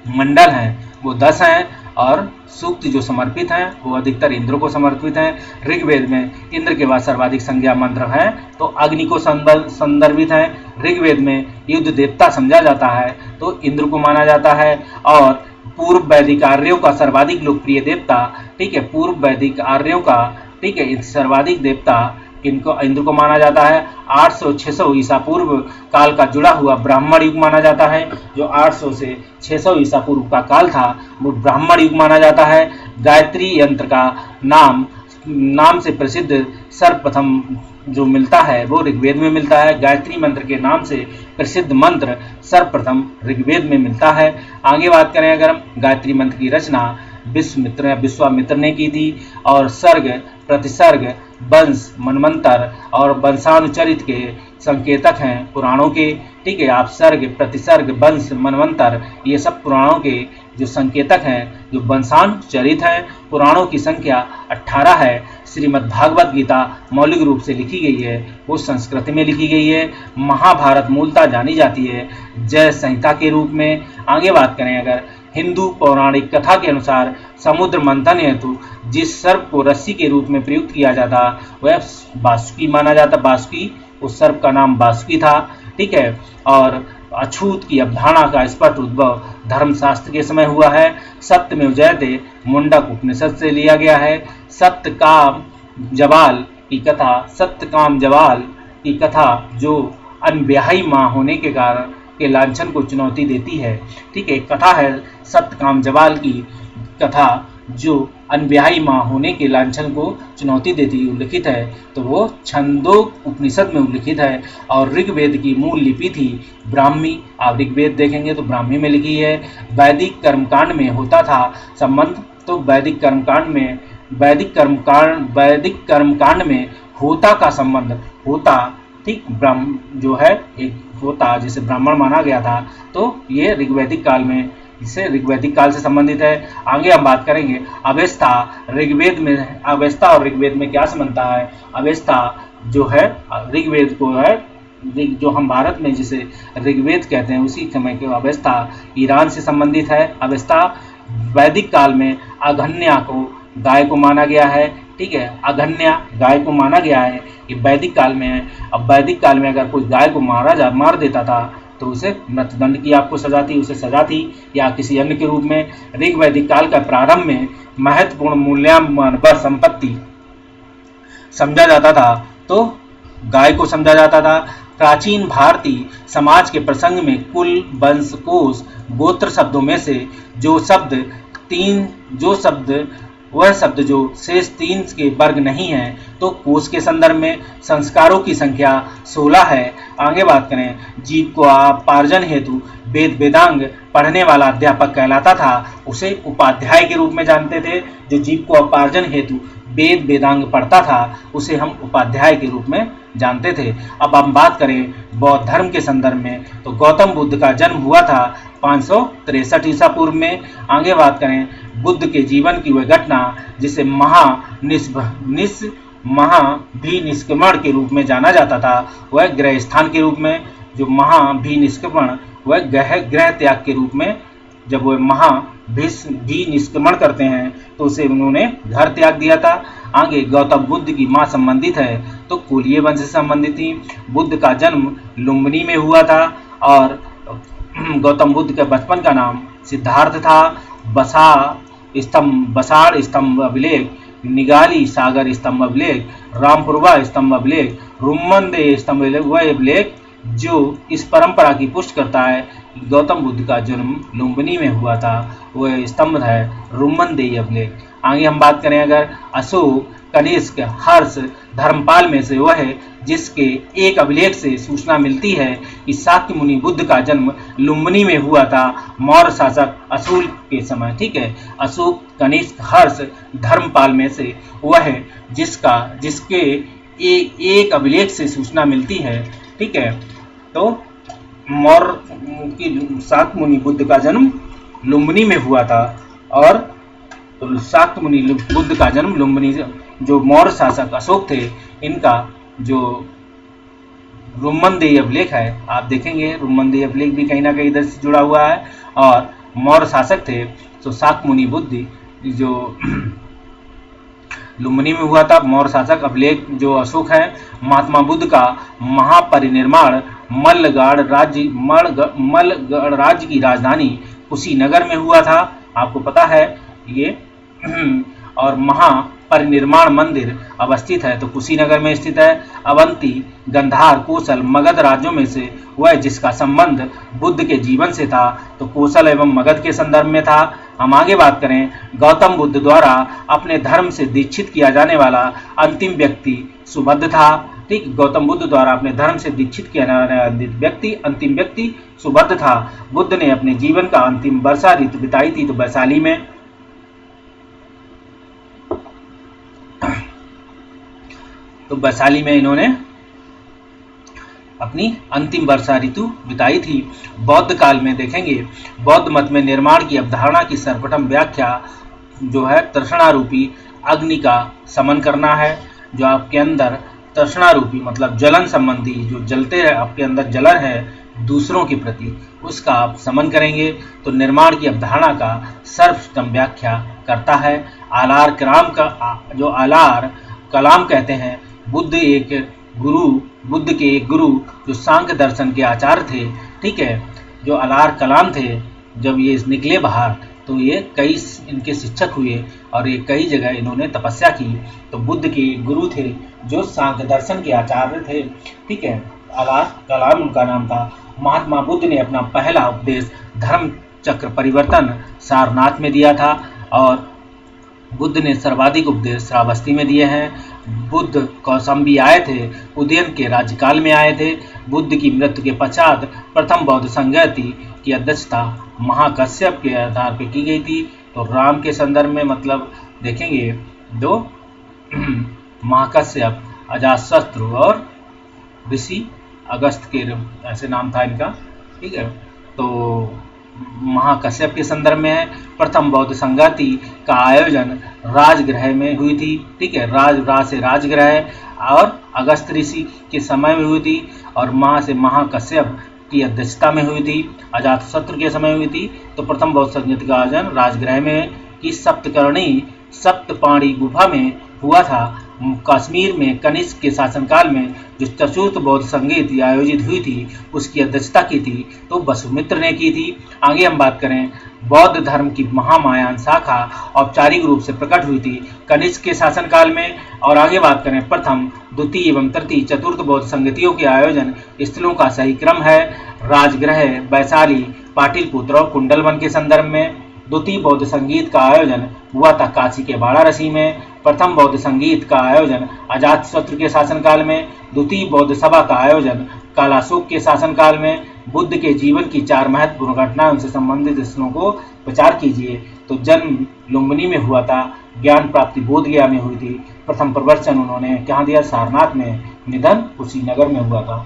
मंडल हैं वो 10 हैं और सूक्ति जो समर्पित हैं वो अधिकतर इंद्र को समर्पित हैं। ऋग्वेद में इंद्र के बाद सर्वाधिक संज्ञा मंत्र हैं तो अग्नि को संदर्भित है। ऋग्वेद में युद्ध देवता समझा जाता है तो इंद्र को माना जाता है। और पूर्व वैदिक आर्यों का सर्वाधिक लोकप्रिय देवता, ठीक है, पूर्व वैदिक आर्यों का, ठीक है, सर्वाधिक देवता इनको इंद्र को माना जाता है। 800-600 ईसा पूर्व काल का जुड़ा हुआ ब्राह्मण युग माना जाता है। जो 800 से 600 ईसा पूर्व का काल था वो ब्राह्मण युग माना जाता है। गायत्री यंत्र का नाम से प्रसिद्ध सर्वप्रथम जो मिलता है वो ऋग्वेद में मिलता है। गायत्री मंत्र के नाम से प्रसिद्ध मंत्र सर्वप्रथम ऋग्वेद में मिलता है। आगे बात करें अगर हम, गायत्री मंत्र की रचना विश्वामित्र ने की थी। और सर्ग, प्रतिसर्ग, वंश, मनमंत्र और वंशानुचरित के संकेतक हैं पुराणों के। ठीक है, आप सर्ग, प्रतिसर्ग, वंश, मनमंत्र ये सब पुराणों के जो संकेतक हैं, जो वंशानुचरित हैं। पुराणों की संख्या 18 है। श्रीमद् भागवत गीता मौलिक रूप से लिखी गई है वो संस्कृत में लिखी गई है। महाभारत मूलतः जानी जाती है जय संहिता के रूप में। आगे बात करें अगर, हिंदू पौराणिक कथा के अनुसार समुद्र मंथन हेतु जिस सर्प को रस्सी के रूप में प्रयुक्त किया जाता वह बासुकी माना जाता। बासुकी, उस सर्प का नाम बासुकी था। ठीक है, और अछूत की अवधारणा का स्पष्ट उद्भव धर्मशास्त्र के समय हुआ है। सत्यमेव जयते मुंडक उपनिषद से लिया गया है। सत्यकाम जवाल की कथा जो अनब्याही मां होने के कारण के लांछन को चुनौती देती है। ठीक है, कथा है सत्यकाम जवाल की कथा जो अनब्याही मां होने के लांछन को चुनौती देती उल्लिखित है तो वो छंदोग उपनिषद में उल्लिखित है। और ऋग्वेद की मूल लिपि थी ब्राह्मी। आप ऋग्वेद देखेंगे तो ब्राह्मी में लिखी है। वैदिक कर्मकांड में होता था संबंध, तो वैदिक कर्मकांड में होता का संबंध, होता, ठीक, ब्राह्मण जो है एक होता जिसे ब्राह्मण माना गया था तो ये ऋग्वैदिक काल में, इससे ऋग्वैदिक काल से संबंधित है। आगे हम बात करेंगे अवेस्ता। ऋग्वेद में अवेस्ता और ऋग्वेद में क्या समानता है। अवेस्ता जो है ऋग्वेद को है, जो हम भारत में जिसे ऋग्वेद कहते हैं उसी समय के अवेस्ता ईरान से संबंधित है। अवेस्ता वैदिक काल में अघन्या को गाय को माना गया है। ठीक है, अघन्या गाय को माना गया है, ये वैदिक काल में है। अब वैदिक काल में अगर कोई गाय को मार देता था तो उसे मृत्युदंड की आपको उसे सजा थी या किसी अन्य के रूप में। ऋग्वैदिक काल का प्रारंभ में महत्वपूर्ण मूल्यवान व संपत्ति समझा जाता था तो गाय को समझा जाता था। प्राचीन भारतीय समाज के प्रसंग में कुल, वंश, कोश, गोत्र शब्दों में से वह शब्द जो शेष 3 के वर्ग नहीं है तो कोश के संदर्भ में संस्कारों की संख्या 16 है। आगे बात करें, जीव को उपार्जन हेतु वेदांग पढ़ने वाला अध्यापक कहलाता था, उसे उपाध्याय के रूप में जानते थे। जो जीव को उपार्जन हेतु वेदांग पढ़ता था उसे हम उपाध्याय के रूप में जानते थे। अब हम बात करें बौद्ध धर्म के संदर्भ में तो गौतम बुद्ध का जन्म हुआ था 563 ईसा पूर्व में। आगे बात करें बुद्ध के जीवन की वह घटना जिसे महाभिनिष्क्रमण के रूप में जाना जाता था, वह ग्रह स्थान के रूप में, जो महाभिनिष्क्रमण वह ग्रह त्याग के रूप में, जब वह महाभिनिष्क्रमण करते हैं तो उसे उन्होंने घर त्याग दिया था। आगे गौतम बुद्ध की माँ संबंधित है तो कुलीय वंश से संबंधित थी। बुद्ध का जन्म लुम्बिनी में हुआ था और गौतम बुद्ध के बचपन का नाम सिद्धार्थ था। बसाड़ स्तंभ अभिलेख, निगाली सागर स्तंभ अभिलेख, रामपुरवा स्तंभ अभिलेख, रुम्मनदेह स्तंभ अभिलेख वह अभिलेख जो इस परंपरा की पुष्टि करता है कि गौतम बुद्ध का जन्म लुम्बिनी में हुआ था, वह स्तंभ है रुम्मनदेह अभिलेख। आगे हम बात करें अगर अशोक, कनिष्क, हर्ष, धर्मपाल में से वह है जिसके एक अभिलेख से सूचना मिलती है कि शाक्य मुनि बुद्ध का जन्म लुम्बिनी में हुआ था मौर्य शासक अशोक के समय। ठीक है, अशोक, कनिष्क, हर्ष, धर्मपाल में से वह है जिसके एक अभिलेख से सूचना मिलती है। ठीक है, तो मौर्य की शाक्य मुनि बुद्ध का जन्म लुम्बिनी में हुआ था और तो शाक्य मुनि बुद्ध का जन्म लुम्बिनी, जो मौर्य शासक अशोक थे इनका जो रुम्मनदेह अभिलेख है, आप देखेंगे रुम्मनदेह अभिलेख भी कहीं ना कहीं इधर से जुड़ा हुआ है और मौर्य शासक थे तो शाक्य मुनि बुद्ध जो लुम्बिनी में हुआ था। मौर्य शासक अभिलेख जो अशोक है, महात्मा बुद्ध का महापरिनिर्वाण मल्लगढ़ राज्य की राजधानी कुशीनगर में हुआ था, आपको पता है ये। और महापरिनिर्वाण मंदिर अवस्थित है तो कुशीनगर में स्थित है। अवंती, गंधार, कोसल, मगध राज्यों में से वह जिसका संबंध बुद्ध के जीवन से था तो कोसल एवं मगध के संदर्भ में था। हम आगे बात करें, गौतम बुद्ध द्वारा अपने धर्म से दीक्षित किया जाने वाला अंतिम व्यक्ति सुबुद्ध था। ठीक, गौतम बुद्ध द्वारा अपने धर्म से दीक्षित किया जाने वाला अंतिम व्यक्ति सुबुद्ध था। बुद्ध ने अपने जीवन का अंतिम वर्षा ऋतु बिताई थी तो वैशाली में। तो वैशाली में इन्होंने अपनी अंतिम वर्षा ऋतु बिताई थी। बौद्ध काल में देखेंगे, बौद्ध मत में निर्माण की अवधारणा की सर्वप्रथम व्याख्या जो है तृष्णा रूपी अग्नि का समन करना है। जो आपके अंदर तृष्णा रूपी मतलब जलन संबंधी जो जलते हैं, आपके अंदर जलन है दूसरों के प्रति, उसका आप समन करेंगे तो निर्माण की अवधारणा का सर्वप्रथम व्याख्या करता है। आलार कलाम का जो आलार कलाम कहते हैं, बुद्ध के एक गुरु जो सांख्य दर्शन के आचार्य थे। ठीक है, जो आलार कलाम थे, जब ये निकले बाहर तो ये कई इनके शिक्षक हुए और ये कई जगह इन्होंने तपस्या की। तो बुद्ध के गुरु थे जो सांख्य दर्शन के आचार्य थे। ठीक है, आलार कलाम उनका नाम था। महात्मा बुद्ध ने अपना पहला उपदेश धर्म चक्र परिवर्तन सारनाथ में दिया था और बुद्ध ने सर्वाधिक उपदेश श्रावस्ती में दिए हैं। बुद्ध कौशाम्बी आए थे, उदयन के राज्यकाल में आए थे। बुद्ध की मृत्यु के पश्चात प्रथम बौद्ध संगति की अध्यक्षता महाकश्यप के आधार पर की गई थी। तो राम के संदर्भ में मतलब देखेंगे दो महाकश्यप, अजातशत्रु और ऋषि अगस्त के ऐसे नाम था इनका। ठीक है, तो महाकश्यप के संदर्भ में है। प्रथम बौद्ध संगति का आयोजन राजगृह में हुई थी। ठीक है, राज से राजगृह और अगस्त ऋषि के समय में हुई थी और माँ से महाकश्यप की अध्यक्षता में हुई थी। अजातशत्रु के समय हुई थी। तो प्रथम बौद्ध संगति का आयोजन राजगृह में की सप्तकर्णी सप्तपाणी गुफा में हुआ था। कश्मीर में कनिष्क के शासनकाल में जो चतुर्थ बौद्ध संगति आयोजित हुई थी उसकी अध्यक्षता की थी तो वसुमित्र ने की थी। आगे हम बात करें, बौद्ध धर्म की महामायान शाखा औपचारिक रूप से प्रकट हुई थी कनिष्क के शासनकाल में। और आगे बात करें, प्रथम, द्वितीय एवं तृतीय चतुर्थ बौद्ध संगतियों के आयोजन स्थलों का सही क्रम है राजगृह, वैशाली, पाटिलपुत्र और कुंडलवन के संदर्भ में। द्वितीय बौद्ध संगीत का आयोजन हुआ था काशी के वाराणसी में। प्रथम बौद्ध संगीत का आयोजन अजातशत्रु के शासनकाल में। द्वितीय बौद्ध सभा का आयोजन कालाशोक के शासनकाल में। बुद्ध के जीवन की 4 महत्वपूर्ण घटनाएं उनसे संबंधित स्थलों को विचार कीजिए। तो जन्म लुम्बिनी में हुआ था, ज्ञान प्राप्ति बोधगया में हुई थी, प्रथम प्रवचन उन्होंने कहाँ दिया, सारनाथ में, निधन कुशीनगर में हुआ था।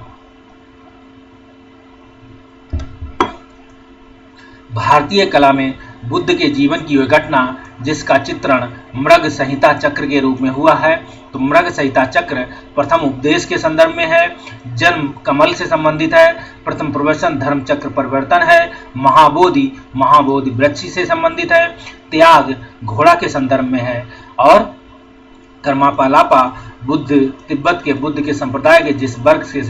भारतीय कला में बुद्ध के जीवन की वह घटना जिसका चित्रण मृग संहिता चक्र के रूप में हुआ है। तो मृग संहिता चक्र प्रथम उपदेश के संदर्भ में है, जन्म कमल से संबंधित है, प्रथम प्रवचन धर्म चक्र परिवर्तन है, महाबोधि महाबोधि वृक्ष से संबंधित है, त्याग घोड़ा के संदर्भ में है, और कर्मापालापा बुद्ध तिब्बत के बुद्ध के संप्रदाय के जिस वर्ग से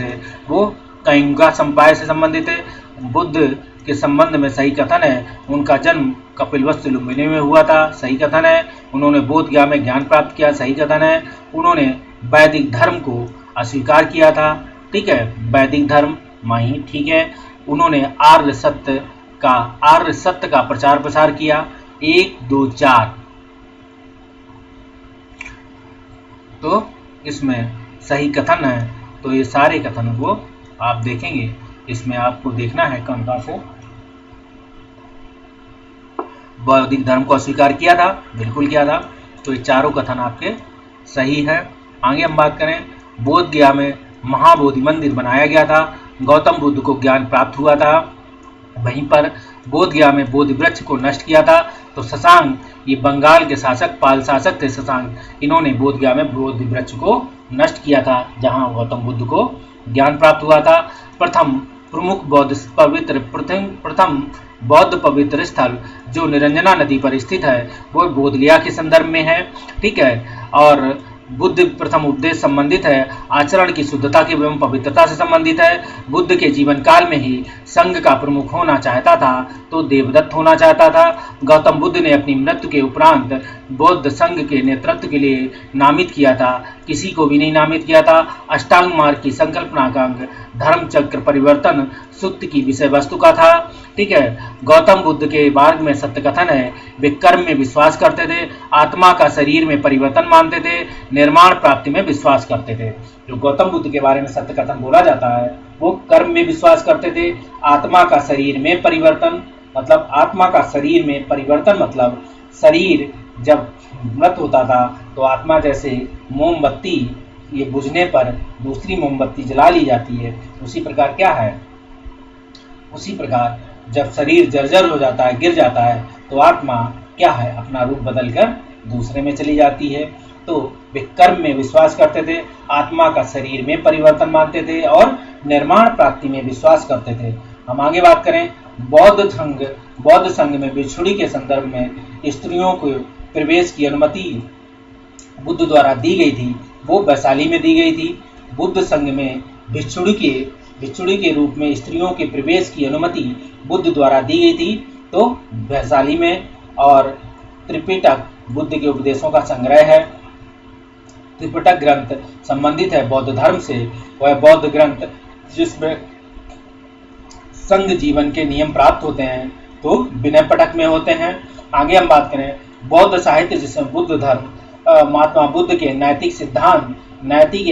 वो कयुंगा संपाय से संबंधित है। बुद्ध के संबंध में सही कथन है उनका जन्म कपिलवस्तु लुम्बिनी में हुआ था, सही कथन है। उन्होंने बोध गया में ज्ञान प्राप्त किया, सही कथन है। उन्होंने वैदिक धर्म को अस्वीकार किया था, ठीक है, वैदिक धर्म माही, ठीक है। उन्होंने आर्य सत्य का प्रचार प्रसार किया। 1 2 4 तो इसमें सही कथन है। तो ये सारे कथन को आप देखेंगे, इसमें आपको देखना है कौन से वैदिक धर्म को अस्वीकार किया था, बिल्कुल किया था। तो ये चारों कथन आपके सही है। आगे हम बात करें, बोध गया में महाबोधि मंदिर बनाया गया था, गौतम बुद्ध को ज्ञान प्राप्त हुआ था। वहीं पर बोध गया में बोधि वृक्ष को नष्ट किया था। तो शशांक, ये बंगाल के शासक पाल शासक थे शशांक, इन्होंने बोध गया में बोधि वृक्ष को नष्ट किया था जहां गौतम बुद्ध को ज्ञान प्राप्त हुआ था। प्रथम बौद्ध पवित्र स्थल जो निरंजना नदी पर स्थित है वो बोध गया के संदर्भ में है, ठीक है। और बुद्ध प्रथम उपदेश संबंधित है, आचरण की शुद्धता के एवं पवित्रता से संबंधित है। बुद्ध के जीवन काल में ही संघ का प्रमुख होना चाहता था तो देवदत्त होना चाहता था। गौतम बुद्ध ने अपनी मृत्यु के उपरांत बौद्ध संघ के नेतृत्व के लिए नामित किया था, किसी को भी नहीं नामित किया था। अष्टांग मार्ग की संकल्पना का अंग धर्म चक्र परिवर्तन सूत्र की विषय वस्तु का था, ठीक है। गौतम बुद्ध के मार्ग में सत्य कथन है, वे कर्म में विश्वास करते थे, आत्मा का शरीर में परिवर्तन मानते थे, निर्माण प्राप्ति में विश्वास करते थे। जो गौतम बुद्ध के बारे में सत्य कथन बोला जाता है वो कर्म में विश्वास करते थे, आत्मा का शरीर में परिवर्तन, मतलब आत्मा का शरीर में परिवर्तन मतलब शरीर जब मृत होता था तो आत्मा जैसे मोमबत्ती ये बुझने पर दूसरी मोमबत्ती जला ली जाती है, उसी प्रकार क्या है, उसी प्रकार जब शरीर जर्जर हो जाता है, गिर जाता है, तो आत्मा क्या है, अपना रूप बदलकर दूसरे में चली जाती है। तो वे कर्म में विश्वास करते थे, आत्मा का शरीर में परिवर्तन मानते थे और निर्माण प्राप्ति में विश्वास करते थे। हम आगे बात करें, बौद्ध संघ में भिक्षुणी के संदर्भ में स्त्रियों को प्रवेश की अनुमति बुद्ध द्वारा दी गई थी, वो वैशाली में दी गई थी। बुद्ध संघ में भिक्षुणी के रूप में स्त्रियों के प्रवेश की अनुमति बुद्ध द्वारा दी गई थी, तो वैशाली में। और त्रिपिटक बुद्ध के उपदेशों का संग्रह है। त्रिपिटक ग्रंथ संबंधित है बौद्ध धर्म से, वह बौद्ध ग्रंथ जिसमें संघ जीवन के नियम प्राप्त होते हैं तो विनय पटक में होते हैं। आगे हम बात करें, बौद्ध साहित्य जिसमें बुद्ध धर्म महात्मा बुद्ध के नैतिक सिद्धांत, नैतिक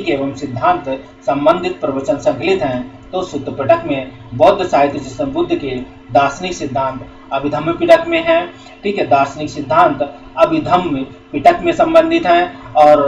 एवं सिद्धांत संबंधित प्रवचन संकलित हैं। तो सुत्त पिटक में बौद्ध साहित्य जिसमें बुद्ध के दार्शनिक सिद्धांत अभिधम्म पिटक में है, ठीक है, दार्शनिक सिद्धांत अभिधम्म पिटक में संबंधित हैं। और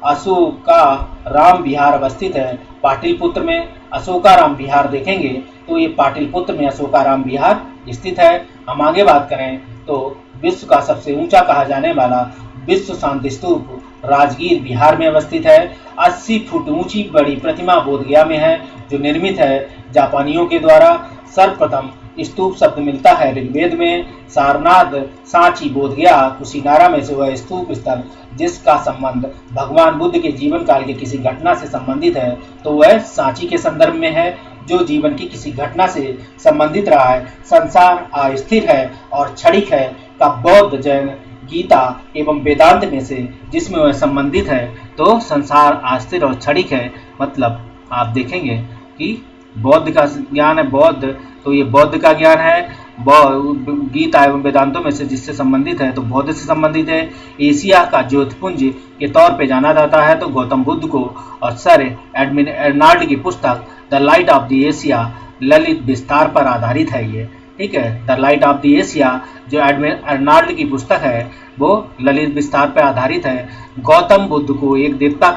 अशोकाराम विहार अवस्थित है पाटलिपुत्र में। अशोकाराम विहार देखेंगे तो ये पाटलिपुत्र में अशोकाराम विहार स्थित है। हम आगे बात करें तो विश्व का सबसे ऊंचा कहा जाने वाला विश्व शांति स्तूप राजगीर बिहार में अवस्थित है। 80 फुट ऊंची बड़ी प्रतिमा बोध गया में है जो निर्मित है जापानियों के द्वारा। सर्वप्रथम स्तूप शब्द मिलता है ऋग्वेद में। सारनाथ, सांची, बोध गया, कुशीनारा में से वह स्तूप स्थल जिसका संबंध भगवान बुद्ध के जीवन काल के किसी घटना से संबंधित है तो वह सांची के संदर्भ में है जो जीवन की किसी घटना से संबंधित रहा है। संसार अस्थिर है और क्षणिक है का बौद्ध, जैन, गीता एवं वेदांत में से जिसमें वह संबंधित है। तो संसार अस्थिर और क्षणिक है मतलब आप देखेंगे कि बौद्ध का ज्ञान है, बौद्ध तो ये बौद्ध का ज्ञान है। गीता एवं वेदांतों में से जिससे संबंधित है तो बौद्ध से संबंधित है। एशिया का ज्योतिपुंज के तौर पे जाना जाता है तो गौतम बुद्ध को। और सर एडमिन अर्नाल्ड की पुस्तक the light of the Asia Lalit विस्तार पर आधारित है ये, ठीक है। The light of the Asia जो एडमिन अर्नाल्ड की पुस्तक है वो ललित विस्तार पर आधारित है। गौतम बुद्ध को एक देवता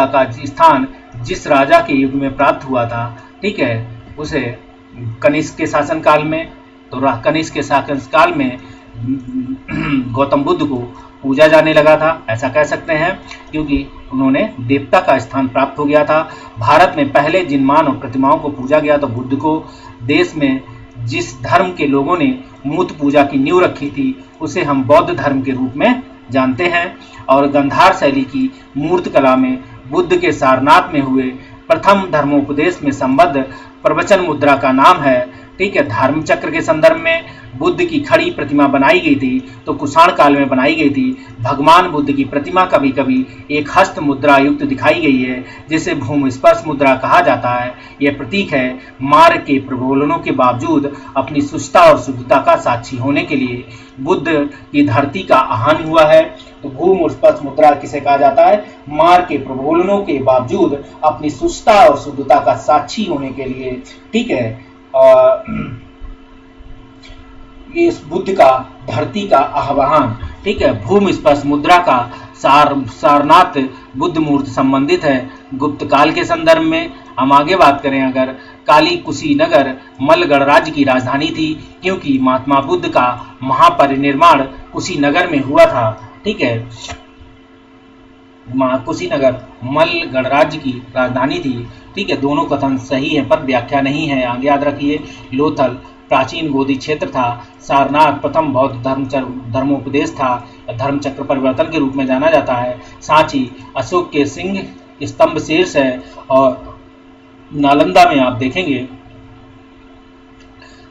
का स्थान जिस राजा के युग में प्राप्त हुआ था, ठीक है, उसे कनिष्क के शासन काल में तो कनिष्क के शासनकाल में गौतम बुद्ध को पूजा जाने लगा था, ऐसा कह सकते हैं, क्योंकि उन्होंने देवता का स्थान प्राप्त हो गया था। भारत में पहले जिन मानव प्रतिमाओं को पूजा गया तो बुद्ध को। देश में जिस धर्म के लोगों ने मूर्ति पूजा की नींव रखी थी उसे हम बौद्ध धर्म के रूप में जानते हैं। और गंधार शैली की मूर्ति कला में बुद्ध के सारनाथ में हुए प्रथम धर्मोपदेश में संबद्ध प्रवचन मुद्रा का नाम है। ठीक है, धर्म चक्र के संदर्भ में बुद्ध की खड़ी प्रतिमा बनाई गई थी तो कुषाण काल में बनाई गई थी। भगवान बुद्ध की प्रतिमा कभी कभी एक हस्त मुद्रा युक्त दिखाई गई है जिसे भूमि स्पर्श मुद्रा कहा जाता है। यह प्रतीक है मार्ग के प्रबोधनों के बावजूद अपनी शुद्धता और शुद्धता का साक्षी होने के लिए बुद्ध की धरती का आह्वान हुआ है। तो भूमि स्पर्श मुद्रा किसे कहा जाता है? मार्ग के प्रबोधनों के बावजूद अपनी शुद्धता और शुद्धता का साक्षी होने के लिए। ठीक है, इस बुद्ध का धरती का आह्वान। ठीक है, भूमि स्पर्श मुद्रा का सारनाथ बुद्ध मूर्ति संबंधित है गुप्त काल के संदर्भ में। हम आगे बात करें अगर, काली कुशीनगर मल्ल गणराज्य की राजधानी थी क्योंकि महात्मा बुद्ध का महापरिनिर्वाण कुशीनगर में हुआ था। ठीक है, कुशीनगर मल्ल गणराज्य की राजधानी थी। ठीक है, दोनों कथन सही है पर व्याख्या नहीं है, आगे याद रखिए। लोथल प्राचीन गोदी क्षेत्र था। सारनाथ प्रथम बौद्ध धर्मोपदेश था, धर्मचक्र परिवर्तन के रूप में जाना जाता है। सांची अशोक के सिंह स्तंभ शीर्ष है। और नालंदा में आप देखेंगे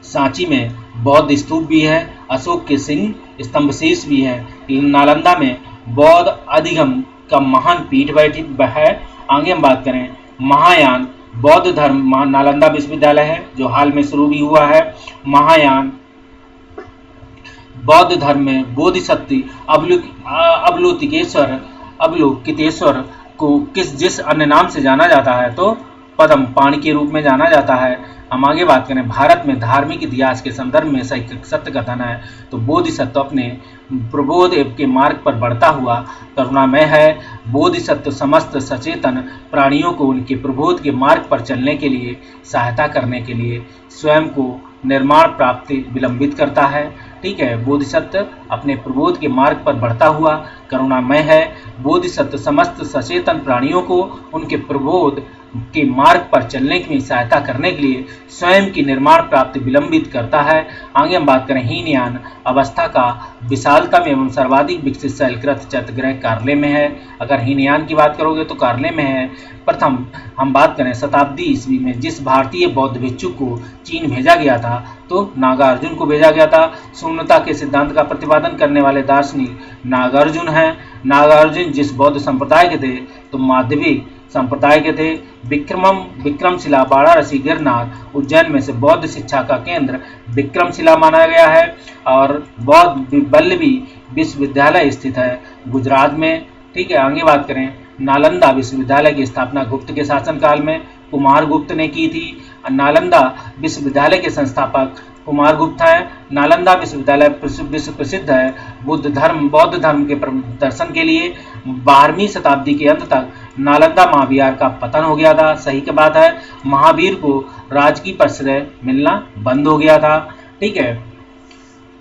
सांची में बौद्ध स्तूप भी है, अशोक के सिंह स्तंभ शीर्ष भी है। नालंदा में बौद्ध अधिगम का महान पीठ बैठी है। आगे हम बात करें, महायान बौद्ध धर्म नालंदा विश्वविद्यालय है जो हाल में शुरू भी हुआ है। महायान बौद्ध धर्म में बोधिसत्व अवलोकितेश्वर को जिस अन्य नाम से जाना जाता है तो पद्म पाणी के रूप में जाना जाता है। हम आगे बात करें, भारत में धार्मिक इतिहास के संदर्भ में सत्य कथन है तो बोधिसत्व अपने प्रबोध के मार्ग पर बढ़ता हुआ करुणामय है। बोधिसत्व समस्त सचेतन प्राणियों को उनके प्रबोध के मार्ग पर चलने के लिए सहायता करने के लिए स्वयं को निर्माण प्राप्ति विलंबित करता है। ठीक है, बोधिसत्व अपने प्रबोध के मार्ग पर बढ़ता हुआ करुणामय है। बोधिसत्व समस्त सचेतन प्राणियों को उनके प्रबोध के मार्ग पर चलने की सहायता करने के लिए स्वयं की निर्माण प्राप्ति विलंबित करता है। आगे हम बात करें, हीनयान अवस्था का विशालतम एवं सर्वाधिक विकसित शैलकृत चतुर्ग्रह कार्ले में है। अगर हीनयान की बात करोगे तो कार्ले में है। प्रथम हम बात करें शताब्दी ईस्वी में जिस भारतीय बौद्ध भिक्षु को चीन भेजा गया था तो नागार्जुन को भेजा गया था। शून्यता के सिद्धांत का प्रतिपादन करने वाले दार्शनिक नागार्जुन हैं। नागार्जुन जिस बौद्ध संप्रदाय के थे तो माध्यमिक संप्रदाय के थे। विक्रमशिला वाराणसी गिरनार उज्जैन में से बौद्ध शिक्षा का केंद्र विक्रमशिला माना गया है। और बौद्ध वल्लभी विश्वविद्यालय स्थित है गुजरात में। ठीक है, आगे बात करें, नालंदा विश्वविद्यालय की स्थापना गुप्त के शासनकाल में कुमारगुप्त ने की थी। नालंदा विश्वविद्यालय के संस्थापक कुमारगुप्त हैं। नालंदा विश्वविद्यालय विश्व प्रसिद्ध है बौद्ध धर्म के दर्शन के लिए। 12वीं शताब्दी के अंत तक नालंदा महाविहार का पतन हो गया था। सही की बात है, महावीर को राजकीय प्रश्रय मिलना बंद हो गया था। ठीक है,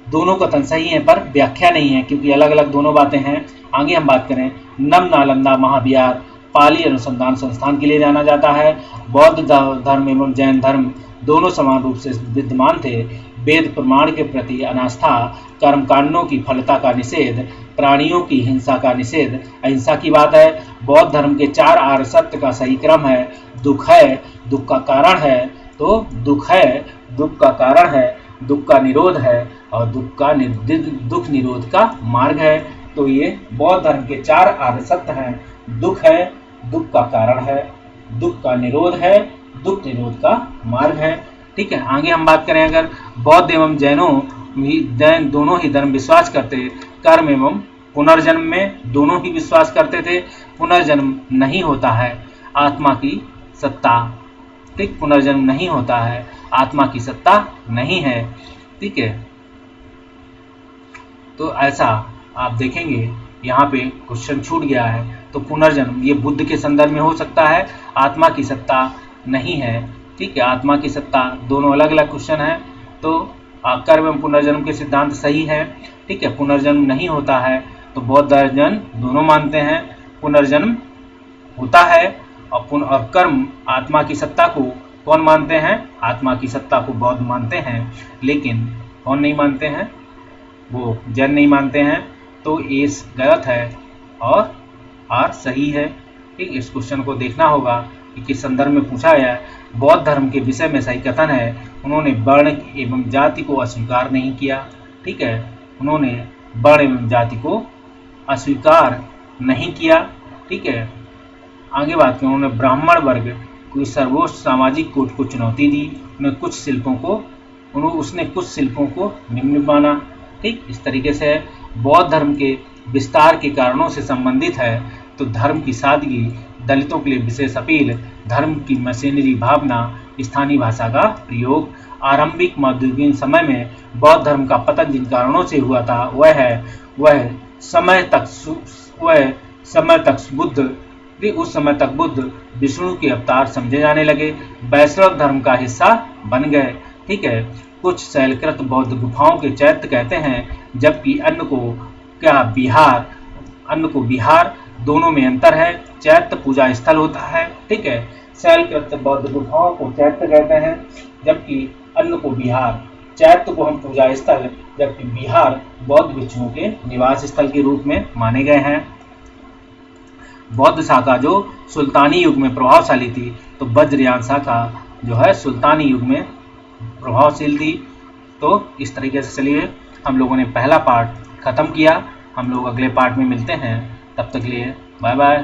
दोनों कथन सही हैं पर व्याख्या नहीं है क्योंकि अलग अलग दोनों बातें हैं। आगे हम बात करें, नव नालंदा महाविहार पाली अनुसंधान संस्थान के लिए जाना जाता है। बौद्ध धर्म एवं जैन धर्म दोनों समान रूप से विद्यमान थे। वेद प्रमाण के प्रति अनास्था, कर्मकांडों की फलता का निषेध, प्राणियों की हिंसा का निषेध, अहिंसा की बात है। बौद्ध धर्म के 4 आर्य सत्य का सही क्रम है। दुख है, दुख का कारण है तो दुख है, दुख का कारण है, दुख का निरोध है और दुख निरोध का मार्ग है। तो ये बौद्ध धर्म के 4 आर्य सत्य हैं। दुख है, दुख का कारण है, दुख का निरोध है, दुख निरोध का मार्ग है। ठीक है, आगे हम बात करें, अगर बौद्ध एवं जैन दोनों ही धर्म विश्वास करते, कर्म एवं पुनर्जन्म में दोनों ही विश्वास करते थे। पुनर्जन्म नहीं होता है, आत्मा की सत्ता। ठीक, पुनर्जन्म नहीं होता है, आत्मा की सत्ता नहीं है। ठीक है, तो ऐसा आप देखेंगे यहाँ पे क्वेश्चन छूट गया है। तो पुनर्जन्म ये बुद्ध के संदर्भ में हो सकता है, आत्मा की सत्ता नहीं है। ठीक है, आत्मा की सत्ता, दोनों अलग अलग क्वेश्चन है। तो कर्म एवं पुनर्जन्म के सिद्धांत सही है, ठीक है। पुनर्जन्म नहीं होता है तो बौद्ध दर्शन दोनों मानते हैं पुनर्जन्म होता है। और कर्म आत्मा की सत्ता को कौन मानते हैं? आत्मा की सत्ता को बौद्ध मानते हैं, लेकिन कौन नहीं मानते हैं? वो जैन नहीं मानते हैं। तो ए गलत है और आर सही है, ठीक। इस क्वेश्चन को देखना होगा कि किस संदर्भ में पूछा गया है। बौद्ध धर्म के विषय में सही कथन है, उन्होंने वर्ण एवं जाति को अस्वीकार नहीं किया, ठीक है। उन्होंने वर्ण एवं जाति को अस्वीकार नहीं किया, ठीक है। आगे बात करें, उन्होंने ब्राह्मण वर्ग को सर्वोच्च सामाजिक कोट को चुनौती दी। उसने कुछ शिल्पों को निम्न माना, ठीक। इस तरीके से बौद्ध धर्म के विस्तार के कारणों से संबंधित है। तो धर्म की सादगी, दलितों के लिए विशेष अपील, धर्म की मशीनरी भावना, स्थानीय भाषा का प्रयोग। आरंभिक मध्ययुगीन समय में बौद्ध धर्म का पतन जिन कारणों से हुआ था उस समय तक बुद्ध विष्णु के अवतार समझे जाने लगे, वैष्णव धर्म का हिस्सा बन गए, ठीक है। कुछ शैलकृत बौद्ध गुफाओं के चैत्य कहते हैं, जबकि अन्य को विहार, दोनों में अंतर है। चैत्य पूजा स्थल होता है, ठीक है। शैलकृत बौद्ध गुफाओं को चैत्य कहते हैं, जबकि अन्य को विहार। चैत्य को हम पूजा स्थल, जबकि विहार बौद्ध भिक्षुओं के निवास स्थल के रूप में माने गए हैं। बौद्ध शाखा जो सुल्तानी युग में प्रभावशाली थी, तो वज्रयान शाखा जो है सुल्तानी युग में प्रभावशील थी। तो इस तरीके से चलिए हम लोगों ने पहला पार्ट खत्म किया। हम लोग अगले पार्ट में मिलते हैं, तब तक के लिए बाय बाय।